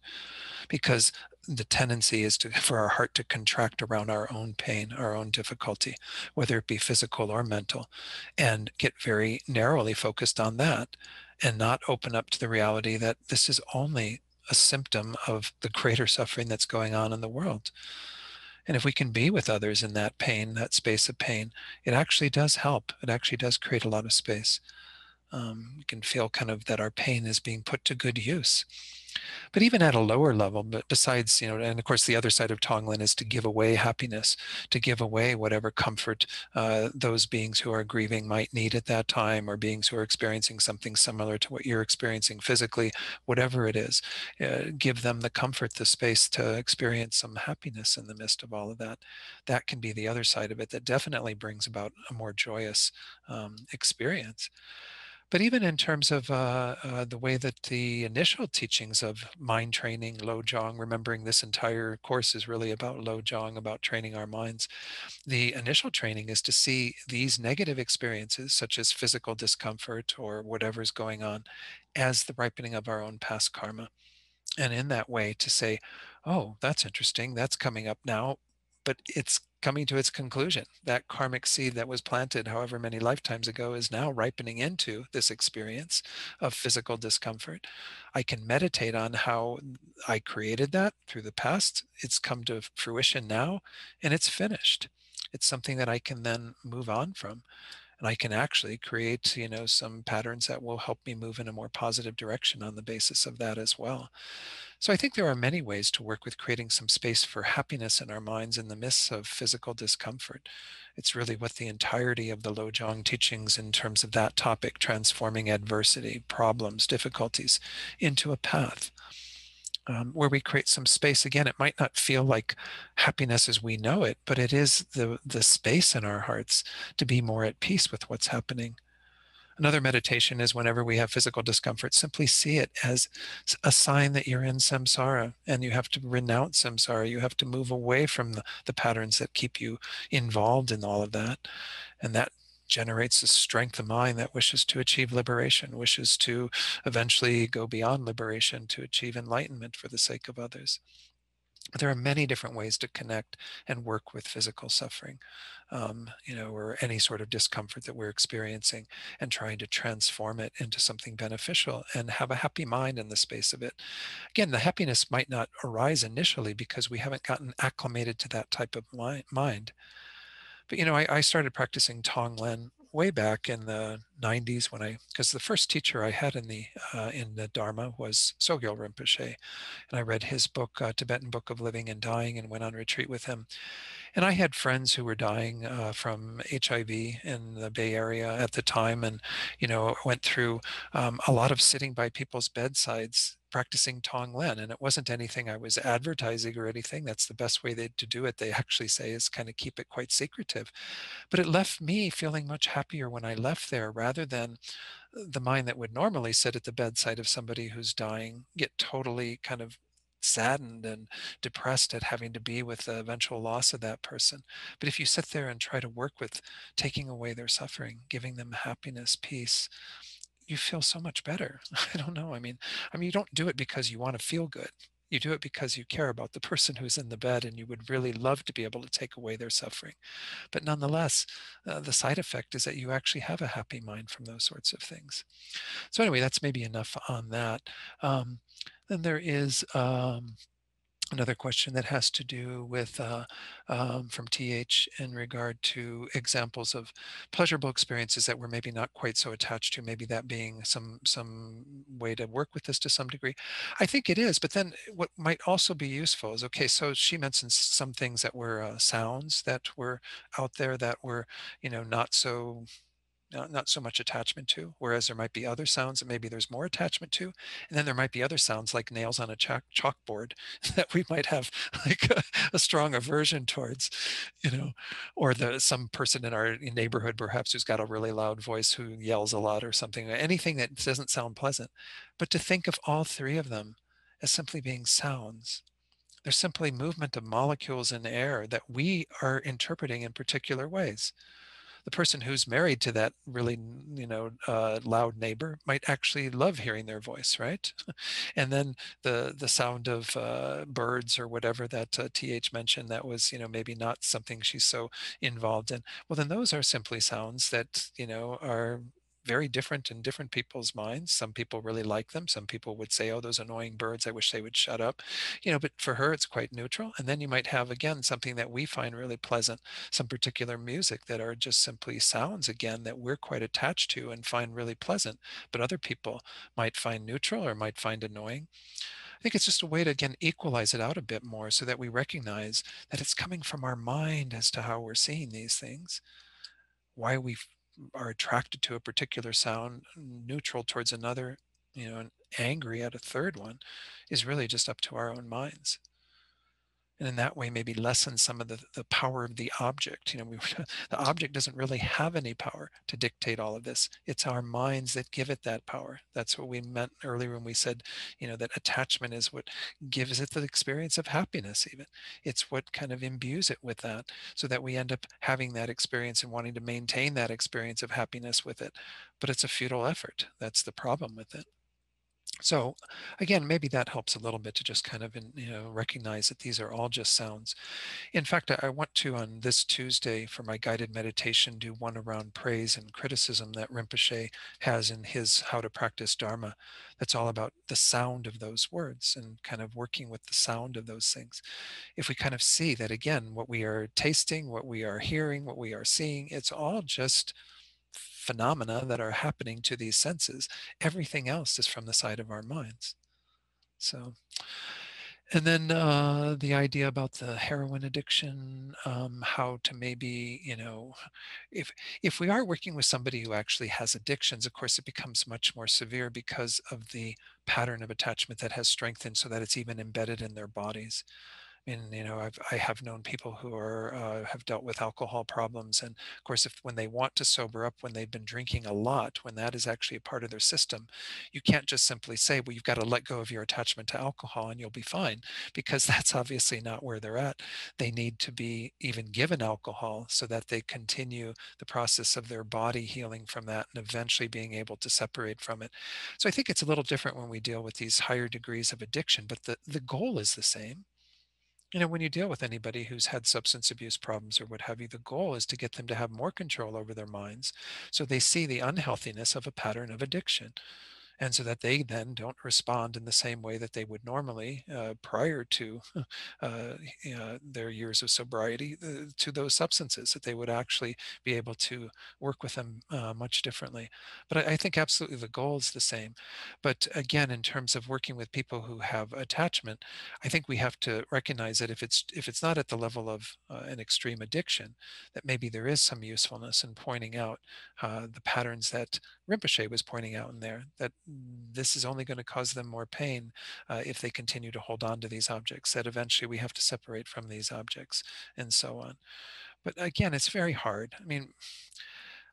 because the tendency is for our heart to contract around our own pain, our own difficulty, whether it be physical or mental, and get very narrowly focused on that and not open up to the reality that this is only a symptom of the greater suffering that's going on in the world. And if we can be with others in that pain, that space of pain, it actually does help. It actually does create a lot of space. We can feel kind of that our pain is being put to good use. But even at a lower level, but besides, and of course, the other side of Tonglen is to give away happiness, to give away whatever comfort those beings who are grieving might need at that time, or beings who are experiencing something similar to what you're experiencing physically, whatever it is. Give them the comfort, the space to experience some happiness in the midst of all of that. That can be the other side of it that definitely brings about a more joyous experience. But even in terms of the way that the initial teachings of mind training, Lojong, remembering this entire course is really about Lojong, about training our minds. The initial training is to see these negative experiences, such as physical discomfort or whatever's going on, as the ripening of our own past karma. And in that way to say, oh, that's interesting, that's coming up now, but it's coming to its conclusion. That karmic seed that was planted however many lifetimes ago is now ripening into this experience of physical discomfort. I can meditate on how I created that through the past. It's come to fruition now, and it's finished. It's something that I can then move on from. And I can actually create, some patterns that will help me move in a more positive direction on the basis of that as well. So I think there are many ways to work with creating some space for happiness in our minds in the midst of physical discomfort. It's really what the entirety of the Lojong teachings in terms of that topic, transforming adversity, problems, difficulties, into a path. Where we create some space. Again, it might not feel like happiness as we know it, but it is the space in our hearts to be more at peace with what's happening. Another meditation is whenever we have physical discomfort, simply see it as a sign that you're in samsara and you have to renounce samsara. You have to move away from the patterns that keep you involved in all of that. And that generates a strength of mind that wishes to achieve liberation, wishes to eventually go beyond liberation to achieve enlightenment for the sake of others. There are many different ways to connect and work with physical suffering, or any sort of discomfort that we're experiencing, and trying to transform it into something beneficial and have a happy mind in the space of it. Again, the happiness might not arise initially because we haven't gotten acclimated to that type of mind. But I started practicing Tonglen way back in the 90s because the first teacher I had in the Dharma was Sogyal Rinpoche, and I read his book, Tibetan Book of Living and Dying, and went on retreat with him. And I had friends who were dying from HIV in the Bay Area at the time, and went through a lot of sitting by people's bedsides practicing Tonglen. And it wasn't anything I was advertising or anything. That's the best way to do it, they actually say, is kind of keep it quite secretive. But it left me feeling much happier when I left there, rather than the mind that would normally sit at the bedside of somebody who's dying get totally kind of saddened and depressed at having to be with the eventual loss of that person. But if you sit there and try to work with taking away their suffering, giving them happiness, peace, you feel so much better. I don't know. I mean, you don't do it because you want to feel good. You do it because you care about the person who's in the bed and you would really love to be able to take away their suffering. But nonetheless, the side effect is that you actually have a happy mind from those sorts of things. So anyway, that's maybe enough on that. Um, then there is another question that has to do with from TH in regard to examples of pleasurable experiences that we're maybe not quite so attached to. Maybe that being some way to work with this to some degree. I think it is. But then what might also be useful is, okay, so she mentions some things that were sounds that were out there that were, not so not so much attachment to, whereas there might be other sounds that maybe there's more attachment to. And then there might be other sounds like nails on a chalkboard that we might have like a strong aversion towards, or some person in our neighborhood perhaps who's got a really loud voice who yells a lot or something, anything that doesn't sound pleasant. But to think of all three of them as simply being sounds. They're simply movement of molecules in air that we are interpreting in particular ways. The person who's married to that really, loud neighbor might actually love hearing their voice, right? And then the sound of birds or whatever that TH mentioned that was, maybe not something she's so involved in. Well, then those are simply sounds that, are very different in different people's minds. Some people really like them. Some people would say, oh, those annoying birds, I wish they would shut up. But for her, it's quite neutral. And then you might have, again, something that we find really pleasant, some particular music that are just simply sounds, again, that we're quite attached to and find really pleasant, but other people might find neutral or might find annoying. I think it's just a way to, again, equalize it out a bit more so that we recognize that it's coming from our mind as to how we're seeing these things, why we are attracted to a particular sound, neutral towards another, and angry at a third one, is really just up to our own minds. And in that way, maybe lessen some of the power of the object. The object doesn't really have any power to dictate all of this. It's our minds that give it that power. That's what we meant earlier when we said, that attachment is what gives it the experience of happiness even. It's what kind of imbues it with that, so that we end up having that experience and wanting to maintain that experience of happiness with it. But it's a futile effort. That's the problem with it. So again, maybe that helps a little bit to just kind of, recognize that these are all just sounds. In fact, I want to, on this Tuesday for my guided meditation, do one around praise and criticism that Rinpoche has in his How to Practice Dharma. That's all about the sound of those words and kind of working with the sound of those things. If we kind of see that, again, what we are tasting, what we are hearing, what we are seeing, it's all just phenomena that are happening to these senses. Everything else is from the side of our minds. So, and then the idea about the heroin addiction, how to maybe, if we are working with somebody who actually has addictions, of course, it becomes much more severe because of the pattern of attachment that has strengthened so that it's even embedded in their bodies. And I have known people who are have dealt with alcohol problems, and of course, if when they want to sober up, when they've been drinking a lot, when that is actually a part of their system, you can't just simply say, "Well, you've got to let go of your attachment to alcohol, and you'll be fine," because that's obviously not where they're at. They need to be even given alcohol so that they continue the process of their body healing from that, and eventually being able to separate from it. So I think it's a little different when we deal with these higher degrees of addiction, but the goal is the same. When you deal with anybody who's had substance abuse problems or what have you, the goal is to get them to have more control over their minds so they see the unhealthiness of a pattern of addiction, and so that they then don't respond in the same way that they would normally prior to their years of sobriety to those substances, that they would actually be able to work with them much differently. But I think absolutely the goal is the same. But again, in terms of working with people who have attachment, I think we have to recognize that if it's not at the level of an extreme addiction, that maybe there is some usefulness in pointing out the patterns that Rinpoche was pointing out in there, that this is only going to cause them more pain if they continue to hold on to these objects, that eventually we have to separate from these objects and so on. But again, it's very hard. I mean,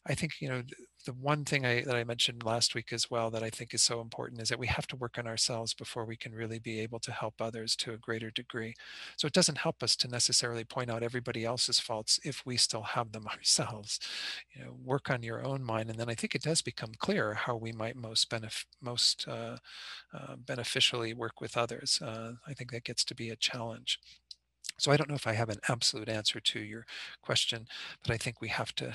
I think, the one thing that I mentioned last week as well that I think is so important is that we have to work on ourselves before we can really be able to help others to a greater degree. So it doesn't help us to necessarily point out everybody else's faults if we still have them ourselves. Work on your own mind, and then I think it does become clear how we might most beneficially work with others. I think that gets to be a challenge. So I don't know if I have an absolute answer to your question, but I think we have to,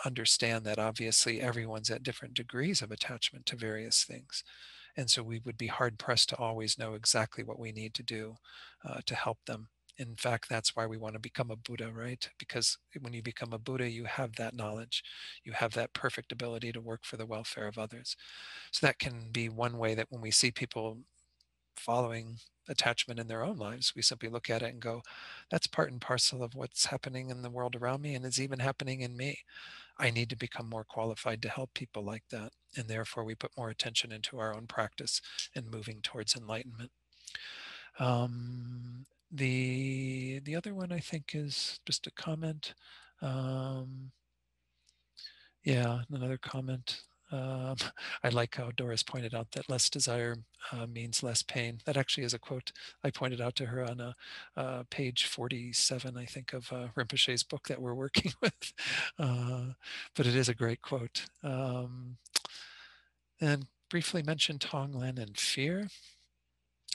understand that obviously everyone's at different degrees of attachment to various things. And so we would be hard pressed to always know exactly what we need to do to help them. In fact, that's why we want to become a Buddha, right? Because when you become a Buddha, you have that knowledge, you have that perfect ability to work for the welfare of others. So that can be one way that when we see people following attachment in their own lives, we simply look at it and go, that's part and parcel of what's happening in the world around me, and it's even happening in me. I need to become more qualified to help people like that. And therefore, we put more attention into our own practice and moving towards enlightenment. The other one I think is just a comment. Yeah, another comment. Um, I like how Doris pointed out that less desire means less pain. That actually is a quote I pointed out to her on page 47, I think, of Rinpoche's book that we're working with. But it is a great quote. And briefly mentioned Tonglen and fear.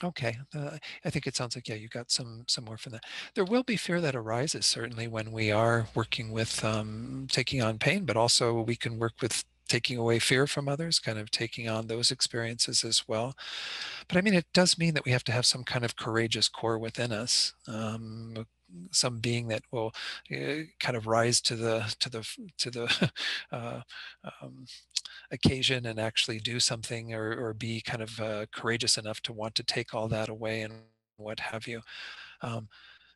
Okay, I think it sounds like, yeah, you got some more from that. There will be fear that arises certainly when we are working with taking on pain, but also we can work with taking away fear from others, kind of taking on those experiences as well. But I mean, it does mean that we have to have some kind of courageous core within us, some being that will kind of rise to the uh, um, occasion and actually do something, or be kind of courageous enough to want to take all that away and what have you. Um,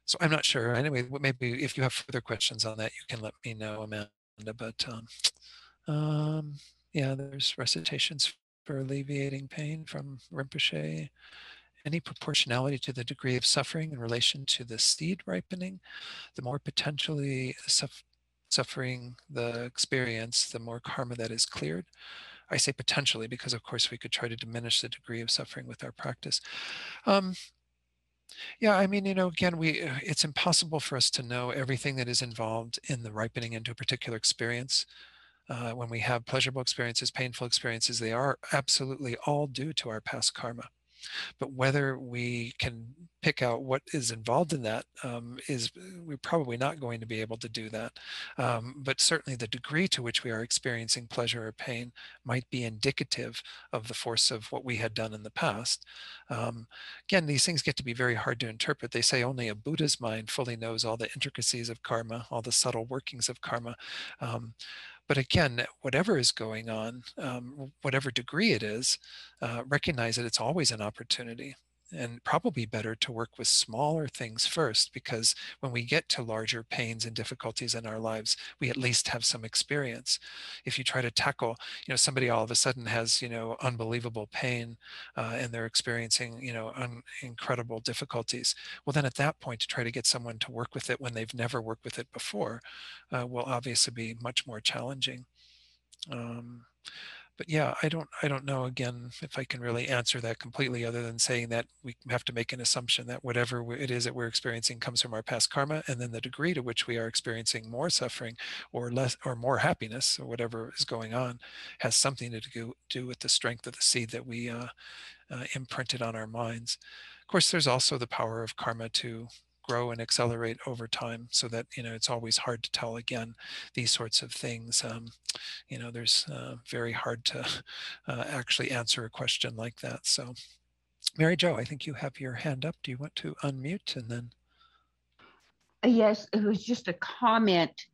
so I'm not sure. Anyway, maybe if you have further questions on that, you can let me know, Amanda. But yeah, there's recitations for alleviating pain from Rinpoche. Any proportionality to the degree of suffering in relation to the seed ripening, the more potentially suffering the experience, the more karma that is cleared. I say potentially because, of course, we could try to diminish the degree of suffering with our practice. Um, yeah, I mean, again, it's impossible for us to know everything that is involved in the ripening into a particular experience. When we have pleasurable experiences, painful experiences, they are absolutely all due to our past karma. But whether we can pick out what is involved in that is, we're probably not going to be able to do that. But certainly the degree to which we are experiencing pleasure or pain might be indicative of the force of what we had done in the past. Again, these things get to be very hard to interpret. They say only a Buddha's mind fully knows all the intricacies of karma, all the subtle workings of karma. But again, whatever is going on, whatever degree it is, recognize that it's always an opportunity, and probably better to work with smaller things first, because when we get to larger pains and difficulties in our lives, we at least have some experience. If you try to tackle, somebody all of a sudden has, unbelievable pain, and they're experiencing, incredible difficulties. Well, then at that point, to try to get someone to work with it when they've never worked with it before, will obviously be much more challenging. Um, but yeah, I don't know, again, if I can really answer that completely, other than saying that we have to make an assumption that whatever it is that we're experiencing comes from our past karma, and then the degree to which we are experiencing more suffering or less or more happiness, or whatever is going on, has something to do with the strength of the seed that we imprinted on our minds. Of course, there's also the power of karma to grow and accelerate over time, so that it's always hard to tell, again, these sorts of things. There's very hard to actually answer a question like that. So Mary Jo, I think you have your hand up. Do you want to unmute and then? Yes, it was just a comment,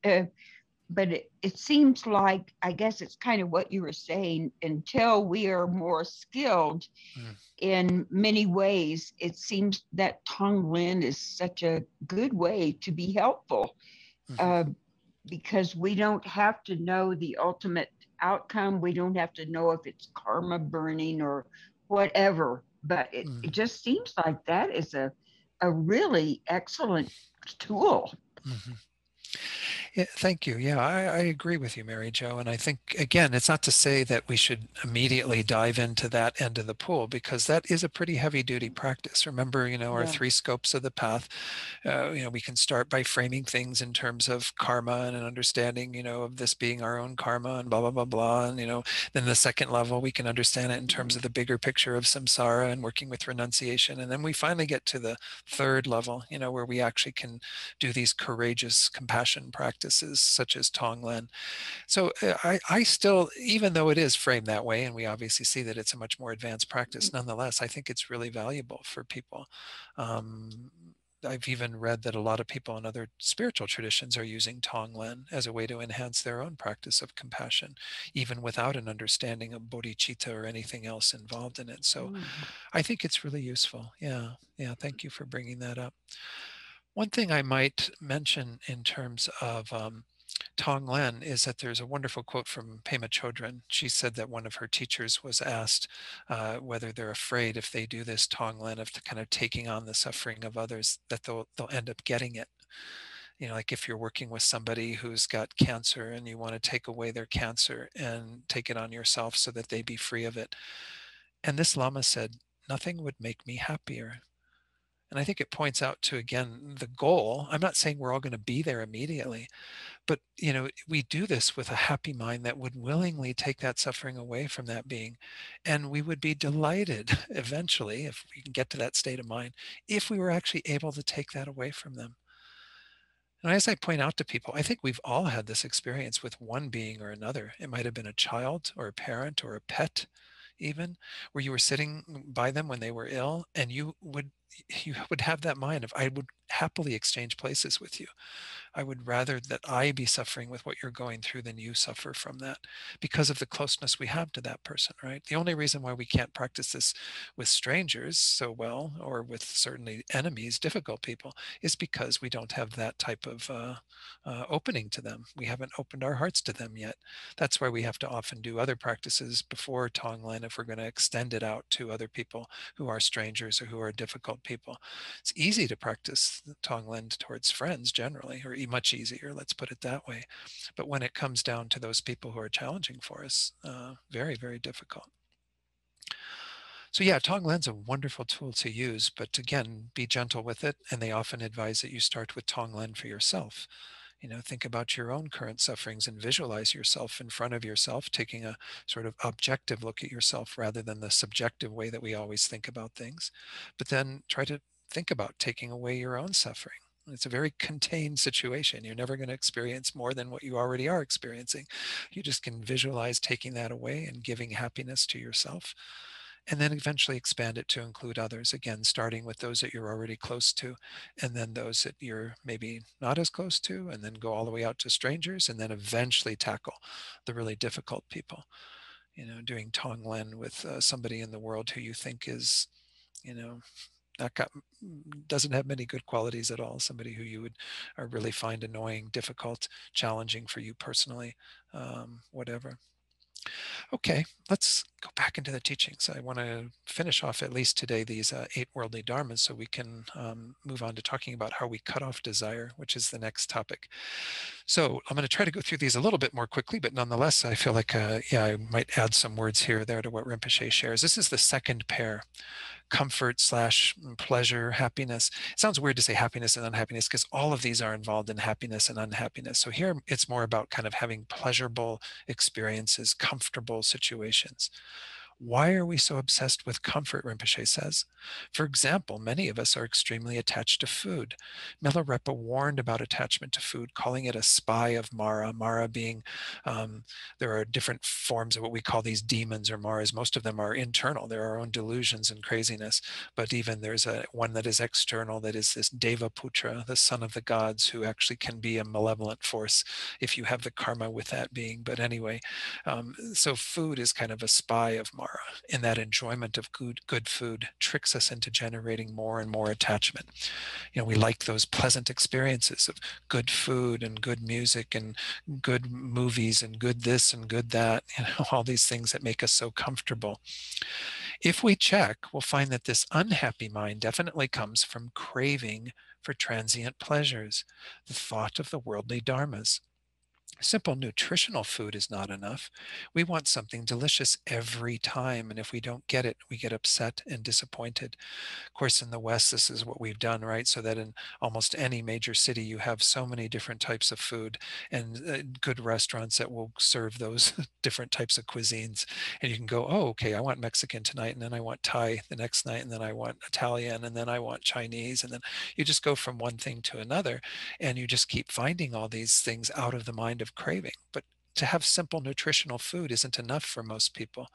but it seems like, I guess it's kind of what you were saying, until we are more skilled Mm, in many ways, it seems that Tonglen is such a good way to be helpful, mhm, uh, because we don't have to know the ultimate outcome. We don't have to know if it's karma burning or whatever, but it mm, just seems like that is a really excellent tool. mhm. Yeah, thank you. Yeah, I agree with you, Mary Jo. And I think, again, it's not to say that we should immediately dive into that end of the pool, because that is a pretty heavy duty practice. Remember, our Yeah. three scopes of the path. We can start by framing things in terms of karma and an understanding, of this being our own karma and blah, blah, blah, blah. And, then the second level, we can understand it in terms of the bigger picture of samsara and working with renunciation. And then we finally get to the third level, where we actually can do these courageous compassion practices such as Tonglen. So I still, even though it is framed that way, and we obviously see that it's a much more advanced practice, nonetheless, I think it's really valuable for people. Um, I've even read that a lot of people in other spiritual traditions are using Tonglen as a way to enhance their own practice of compassion, even without an understanding of bodhicitta or anything else involved in it. So Mm. I think it's really useful. Yeah. Yeah. Thank you for bringing that up. One thing I might mention in terms of Tonglen is that there's a wonderful quote from Pema Chodron. She said that one of her teachers was asked whether they're afraid, if they do this Tonglen, of kind of taking on the suffering of others, that they'll end up getting it. Like if you're working with somebody who's got cancer and you want to take away their cancer and take it on yourself so that they be free of it. And this Lama said, nothing would make me happier. And I think it points out to, again, the goal. I'm not saying we're all going to be there immediately, but we do this with a happy mind that would willingly take that suffering away from that being. And we would be delighted eventually, if we can get to that state of mind, if we were actually able to take that away from them. And as I point out to people, I think we've all had this experience with one being or another. It might have been a child or a parent or a pet, even, where you were sitting by them when they were ill, and you would have that mind of, I would happily exchange places with you. I would rather that I be suffering with what you're going through than you suffer from that, because of the closeness we have to that person, right? The only reason why we can't practice this with strangers so well, or with certainly enemies, difficult people, is because we don't have that type of opening to them. We haven't opened our hearts to them yet. That's why we have to often do other practices before Tonglen if we're going to extend it out to other people who are strangers or who are difficult people. It's easy to practice Tonglen towards friends generally, or much easier, let's put it that way. But when it comes down to those people who are challenging for us, very, very difficult. So yeah, Tonglen's a wonderful tool to use, but again, be gentle with it. And they often advise that you start with Tonglen for yourself. Think about your own current sufferings and visualize yourself in front of yourself, taking a sort of objective look at yourself rather than the subjective way that we always think about things. But then try to think about taking away your own suffering. It's a very contained situation. You're never going to experience more than what you already are experiencing. You just can visualize taking that away and giving happiness to yourself, and then eventually expand it to include others, again starting with those that you're already close to, and then those that you're maybe not as close to, and then go all the way out to strangers, and then eventually tackle the really difficult people. Doing Tonglen with somebody in the world who you think is, you know not got doesn't have many good qualities at all, somebody who you would really find annoying, difficult, challenging for you personally, whatever. Okay, let's go back into the teachings. I want to finish off at least today these 8 worldly dharmas, so we can move on to talking about how we cut off desire, which is the next topic. So I'm going to try to go through these a little bit more quickly, but nonetheless, I feel like, I might add some words here or there to what Rinpoche shares. This is the second pair: comfort slash pleasure, happiness. It sounds weird to say happiness and unhappiness, because all of these are involved in happiness and unhappiness. So here it's more about kind of having pleasurable experiences, comfortable situations. Why are we so obsessed with comfort, Rinpoche says? For example, many of us are extremely attached to food. Milarepa warned about attachment to food, calling it a spy of Mara. Mara being, there are different forms of what we call these demons or Maras. Most of them are internal. They're our own delusions and craziness. But even there's one that is external, that is this Deva Putra, the son of the gods, who actually can be a malevolent force if you have the karma with that being. But anyway, so food is kind of a spy of Mara, and that enjoyment of good food tricks us into generating more and more attachment. We like those pleasant experiences of good food and good music and good movies and good this and good that, all these things that make us so comfortable. If we check, we'll find that this unhappy mind definitely comes from craving for transient pleasures, the thought of the worldly dharmas. Simple nutritional food is not enough. We want something delicious every time, and if we don't get it, we get upset and disappointed. Of course, in the West, this is what we've done, right? So that in almost any major city, you have so many different types of food and good restaurants that will serve those different types of cuisines. And you can go, oh, okay, I want Mexican tonight, and then I want Thai the next night, and then I want Italian, and then I want Chinese. And then you just go from one thing to another, and you just keep finding all these things out of the mind of craving. But to have simple nutritional food isn't enough for most people.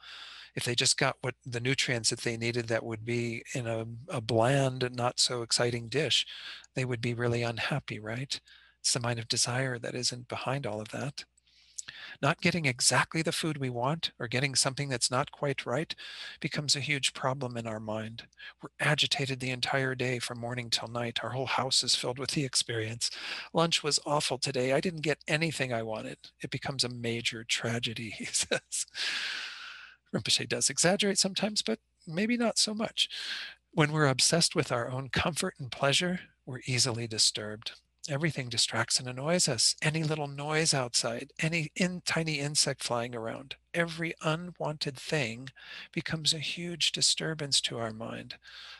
If they just got what the nutrients that they needed that would be in a bland and not so exciting dish, they would be really unhappy, right? It's the mind of desire that isn't behind all of that. Not getting exactly the food we want or getting something that's not quite right becomes a huge problem in our mind. We're agitated the entire day from morning till night. Our whole house is filled with the experience. Lunch was awful today. I didn't get anything I wanted. It becomes a major tragedy, he says. Rinpoche does exaggerate sometimes, but maybe not so much. When we're obsessed with our own comfort and pleasure, we're easily disturbed. Everything distracts and annoys us. Any little noise outside, any tiny insect flying around, every unwanted thing becomes a huge disturbance to our mind,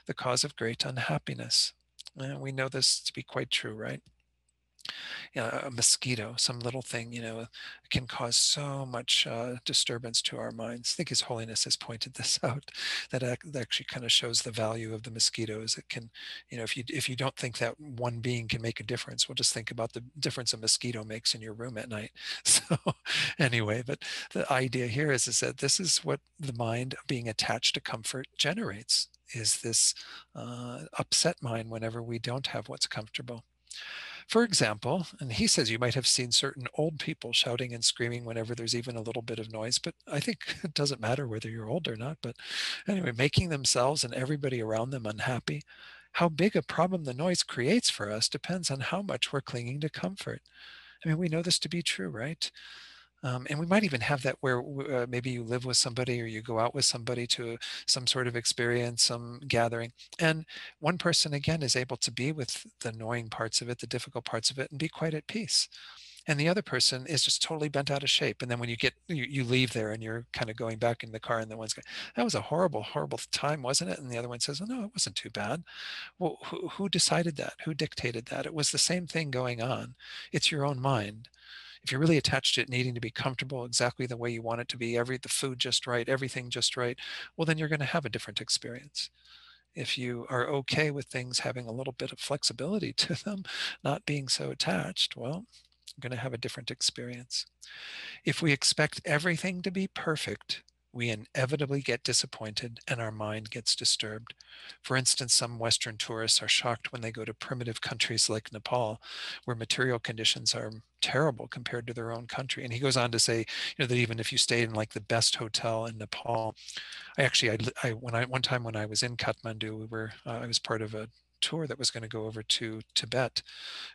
the cause of great unhappiness. And we know this to be quite true, right? A mosquito, some little thing, can cause so much disturbance to our minds. I think His Holiness has pointed this out, that actually kind of shows the value of the mosquitoes. It can, if you don't think that one being can make a difference, well, just think about the difference a mosquito makes in your room at night. So anyway, but the idea here is that this is what the mind being attached to comfort generates, is this upset mind whenever we don't have what's comfortable. For example, and he says you might have seen certain old people shouting and screaming whenever there's even a little bit of noise, but I think it doesn't matter whether you're old or not. But anyway, making themselves and everybody around them unhappy. How big a problem the noise creates for us depends on how much we're clinging to comfort. I mean, we know this to be true, right? And we might even have that where maybe you live with somebody or you go out with somebody to some sort of experience, some gathering. And one person, again, is able to be with the annoying parts of it, the difficult parts of it, and be quite at peace. And the other person is just totally bent out of shape. And then when you leave there and you're kind of going back in the car, and the one's going, that was a horrible, horrible time, wasn't it? And the other one says, oh, no, it wasn't too bad. Well, who decided that? Who dictated that? It was the same thing going on. It's your own mind. If you're really attached to it needing to be comfortable exactly the way you want it to be, the food just right, everything just right, well, then you're going to have a different experience. If you are okay with things having a little bit of flexibility to them, not being so attached, well, you're going to have a different experience. If we expect everything to be perfect, we inevitably get disappointed and our mind gets disturbed. For instance, some Western tourists are shocked when they go to primitive countries like Nepal, where material conditions are terrible compared to their own country. And he goes on to say, that even if you stayed in like the best hotel in Nepal, one time when I was in Kathmandu, I was part of a tour that was going to go over to Tibet.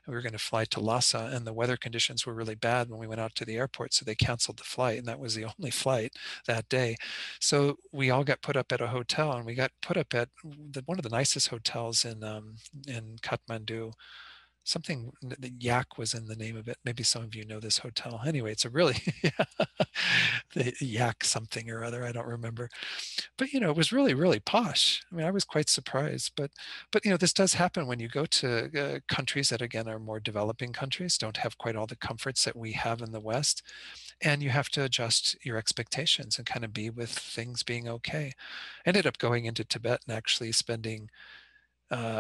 We were going to fly to Lhasa, and the weather conditions were really bad when we went out to the airport, so they canceled the flight, and that was the only flight that day. So we all got put up at a hotel, and we got put up at one of the nicest hotels in Kathmandu. Something, the Yak was in the name of it. Maybe some of you know this hotel. Anyway, it's a really the Yak something or other. I don't remember, but it was really, really posh. I mean, I was quite surprised. But this does happen when you go to countries that, again, are more developing countries, don't have quite all the comforts that we have in the West, and you have to adjust your expectations and kind of be with things being okay. I ended up going into Tibet and actually spending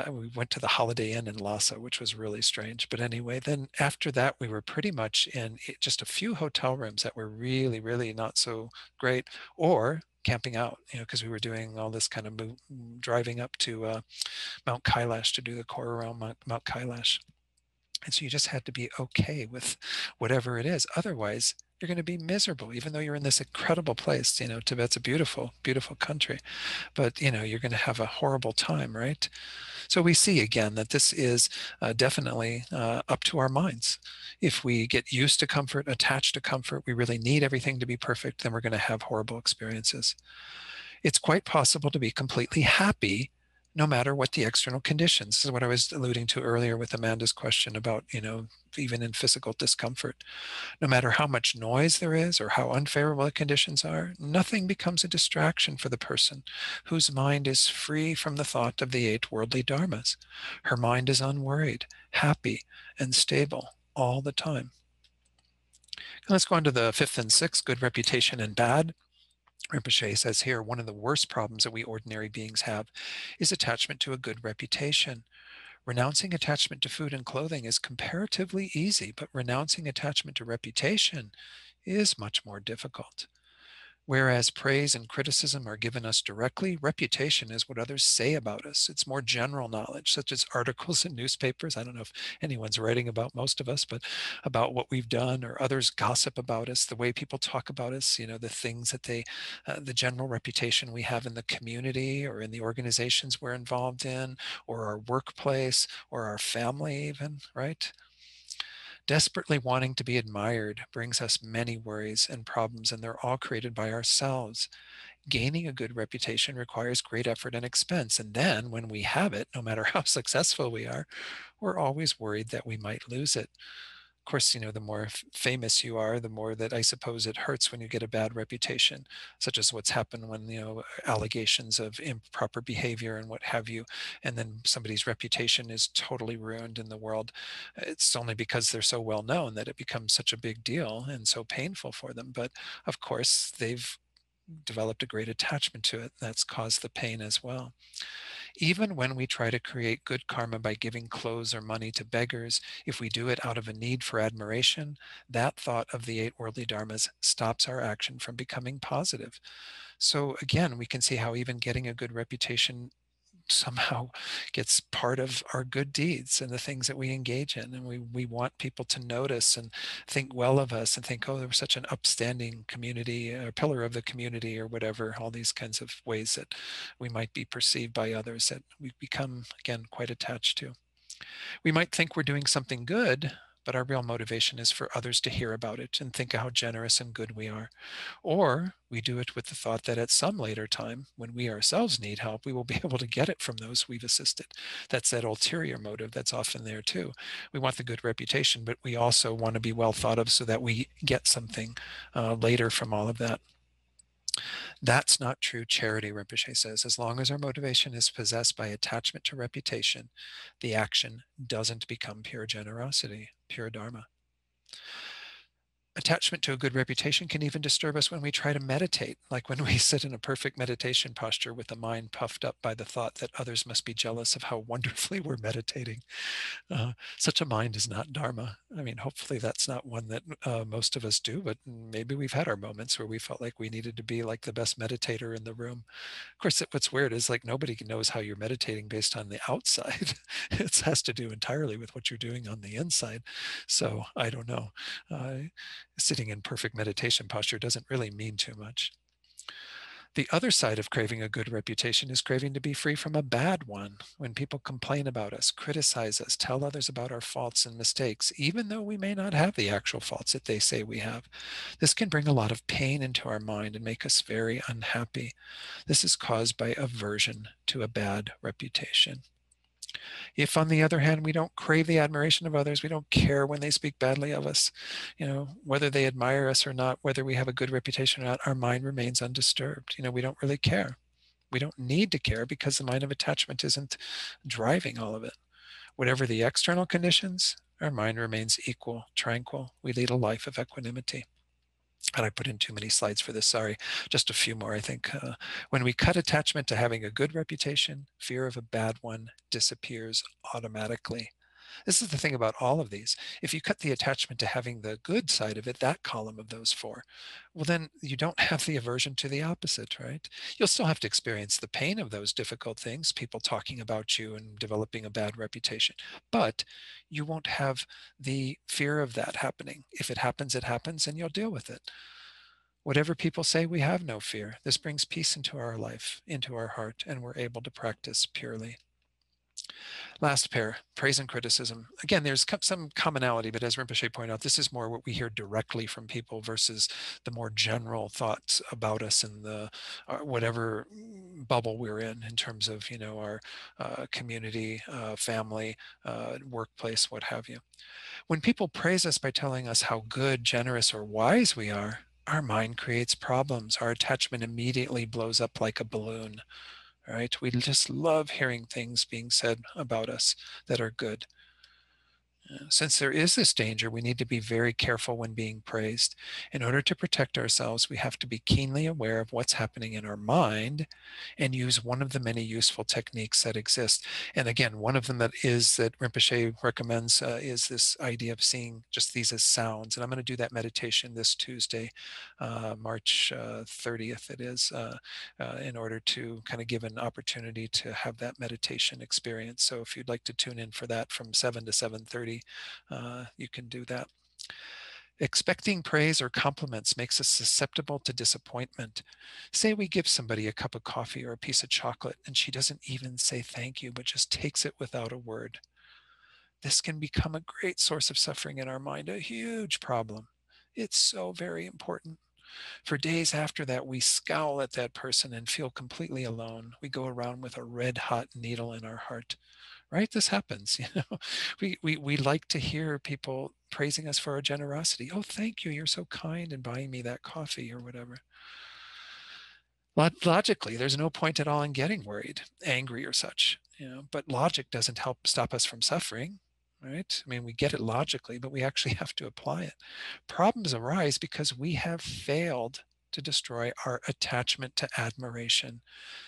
we went to the Holiday Inn in Lhasa, which was really strange. But anyway, then after that, we were pretty much in just a few hotel rooms that were really, really not so great, or camping out, because we were doing all this kind of driving up to Mount Kailash to do the core around Mount Kailash. And so you just had to be okay with whatever it is. Otherwise, you're going to be miserable, even though you're in this incredible place. Tibet's a beautiful, beautiful country, but you're going to have a horrible time, right? So we see again that this is definitely up to our minds. If we get used to comfort, attached to comfort, we really need everything to be perfect, then we're going to have horrible experiences. It's quite possible to be completely happy no matter what the external conditions. This is what I was alluding to earlier with Amanda's question about, even in physical discomfort. No matter how much noise there is or how unfavorable the conditions are, nothing becomes a distraction for the person whose mind is free from the thought of the 8 worldly dharmas. Her mind is unworried, happy, and stable all the time. Let's go on to the 5th and 6th, good reputation and bad. Rinpoche says here, one of the worst problems that we ordinary beings have is attachment to a good reputation. Renouncing attachment to food and clothing is comparatively easy, but renouncing attachment to reputation is much more difficult. Whereas praise and criticism are given us directly, reputation is what others say about us. It's more general knowledge, such as articles in newspapers. I don't know if anyone's writing about most of us, but about what we've done, or others gossip about us, the way people talk about us, the things that the general reputation we have in the community or in the organizations we're involved in, or our workplace, or our family even, right? Desperately wanting to be admired brings us many worries and problems, and they're all created by ourselves. Gaining a good reputation requires great effort and expense, and then when we have it, no matter how successful we are, we're always worried that we might lose it. Of course, the more famous you are, the more that I suppose it hurts when you get a bad reputation, such as what's happened when, allegations of improper behavior and what have you, and then somebody's reputation is totally ruined in the world. It's only because they're so well known that it becomes such a big deal and so painful for them. But of course, they've developed a great attachment to it. That's caused the pain as well. Even when we try to create good karma by giving clothes or money to beggars, if we do it out of a need for admiration, that thought of the 8 worldly dharmas stops our action from becoming positive. So again, we can see how even getting a good reputation somehow gets part of our good deeds and the things that we engage in. And we want people to notice and think well of us and think, oh, they were such an upstanding community, a pillar of the community, or whatever, all these kinds of ways that we might be perceived by others that we become, again, quite attached to. We might think we're doing something good, but our real motivation is for others to hear about it and think how generous and good we are. Or we do it with the thought that at some later time, when we ourselves need help, we will be able to get it from those we've assisted. That's that ulterior motive that's often there too. We want the good reputation, but we also want to be well thought of so that we get something later from all of that. That's not true charity, Rinpoche says. As long as our motivation is possessed by attachment to reputation, the action doesn't become pure generosity, pure Dharma. Attachment to a good reputation can even disturb us when we try to meditate, like when we sit in a perfect meditation posture with the mind puffed up by the thought that others must be jealous of how wonderfully we're meditating. Such a mind is not Dharma. I mean, hopefully that's not one that most of us do, but maybe we've had our moments where we felt like we needed to be like the best meditator in the room. Of course, what's weird is like nobody knows how you're meditating based on the outside. It has to do entirely with what you're doing on the inside. So I don't know. Sitting in perfect meditation posture doesn't really mean too much. The other side of craving a good reputation is craving to be free from a bad one. When people complain about us, criticize us, tell others about our faults and mistakes, even though we may not have the actual faults that they say we have, this can bring a lot of pain into our mind and make us very unhappy. This is caused by aversion to a bad reputation. If, on the other hand, we don't crave the admiration of others, we don't care when they speak badly of us, whether they admire us or not, whether we have a good reputation or not, our mind remains undisturbed. We don't really care. We don't need to care because the mind of attachment isn't driving all of it. Whatever the external conditions, our mind remains equal, tranquil. We lead a life of equanimity. And I put in too many slides for this, sorry. Just a few more, I think. When we cut attachment to having a good reputation, fear of a bad one disappears automatically. This is the thing about all of these. If you cut the attachment to having the good side of it, that column of those 4, well, then you don't have the aversion to the opposite, right? You'll still have to experience the pain of those difficult things, people talking about you and developing a bad reputation, but you won't have the fear of that happening. If it happens, and you'll deal with it. Whatever people say, we have no fear. This brings peace into our life, into our heart, and we're able to practice purely. Last pair, praise and criticism. Again, there's some commonality, but as Rinpoche pointed out, this is more what we hear directly from people versus the more general thoughts about us in the whatever bubble we're in terms of, our community, family, workplace, what have you. When people praise us by telling us how good, generous, or wise we are, our mind creates problems. Our attachment immediately blows up like a balloon. Right? We just love hearing things being said about us that are good. Since there is this danger, we need to be very careful when being praised. In order to protect ourselves, we have to be keenly aware of what's happening in our mind and use one of the many useful techniques that exist. And again, one of them that Rinpoche recommends is this idea of seeing just these as sounds. And I'm going to do that meditation this Tuesday, March 30th it is, in order to kind of give an opportunity to have that meditation experience. So if you'd like to tune in for that from 7 to 7:30, you can do that. Expecting praise or compliments makes us susceptible to disappointment. Say we give somebody a cup of coffee or a piece of chocolate and she doesn't even say thank you, but just takes it without a word. This can become a great source of suffering in our mind, a huge problem. It's so very important. For days after that, we scowl at that person and feel completely alone. We go around with a red hot needle in our heart. Right? This happens. We like to hear people praising us for our generosity. Oh, thank you. You're so kind in buying me that coffee or whatever. Logically, there's no point at all in getting worried, angry or such. But logic doesn't help stop us from suffering. Right? I mean, we get it logically, but we actually have to apply it. Problems arise because we have failed to destroy our attachment to admiration.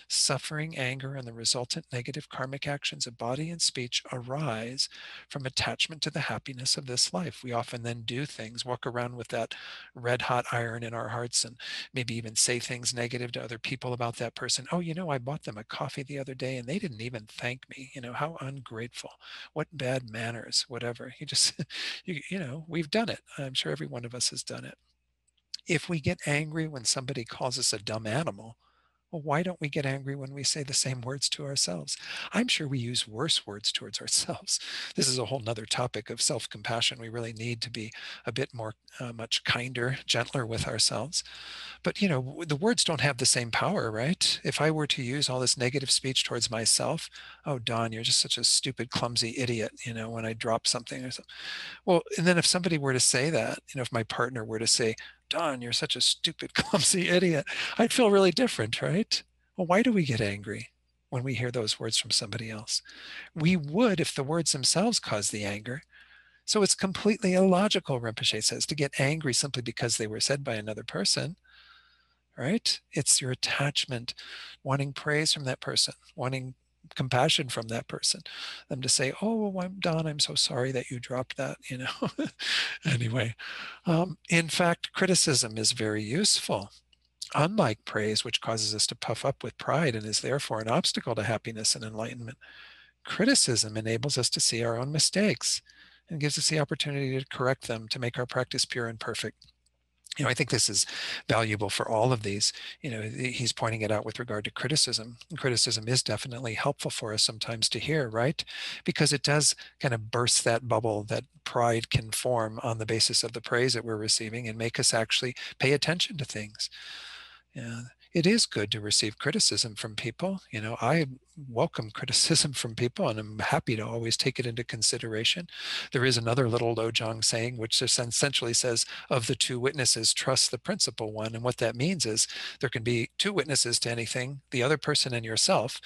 Suffering, anger, and the resultant negative karmic actions of body and speech arise from attachment to the happiness of this life. We often then do things, walk around with that red hot iron in our hearts, and maybe even say things negative to other people about that person. Oh, I bought them a coffee the other day and they didn't even thank me. How ungrateful. What bad manners, whatever. You just, we've done it. I'm sure every one of us has done it. If we get angry when somebody calls us a dumb animal, well, why don't we get angry when we say the same words to ourselves? I'm sure we use worse words towards ourselves. This is a whole nother topic of self-compassion. We really need to be a bit more, much kinder, gentler with ourselves. But, the words don't have the same power, right? If I were to use all this negative speech towards myself, oh, Don, you're just such a stupid, clumsy idiot, when I drop something or something. Well, and then if somebody were to say that, if my partner were to say, Don, you're such a stupid, clumsy idiot, I'd feel really different, right? Well, why do we get angry when we hear those words from somebody else? We would if the words themselves caused the anger. So it's completely illogical, Rinpoche says, to get angry simply because they were said by another person, right? It's your attachment, wanting praise from that person, wanting compassion from that person, them to say, oh, well, Don, I'm so sorry that you dropped that, Anyway, in fact, criticism is very useful. Unlike praise, which causes us to puff up with pride and is therefore an obstacle to happiness and enlightenment, criticism enables us to see our own mistakes and gives us the opportunity to correct them, to make our practice pure and perfect. I think this is valuable for all of these. He's pointing it out with regard to criticism. And criticism is definitely helpful for us sometimes to hear, right? Because it does kind of burst that bubble that pride can form on the basis of the praise that we're receiving and make us actually pay attention to things. Yeah, it is good to receive criticism from people. I welcome criticism from people and I'm happy to always take it into consideration. There is another little Lojong saying, which essentially says, of the two witnesses, trust the principal one. And what that means is there can be two witnesses to anything, the other person and yourself.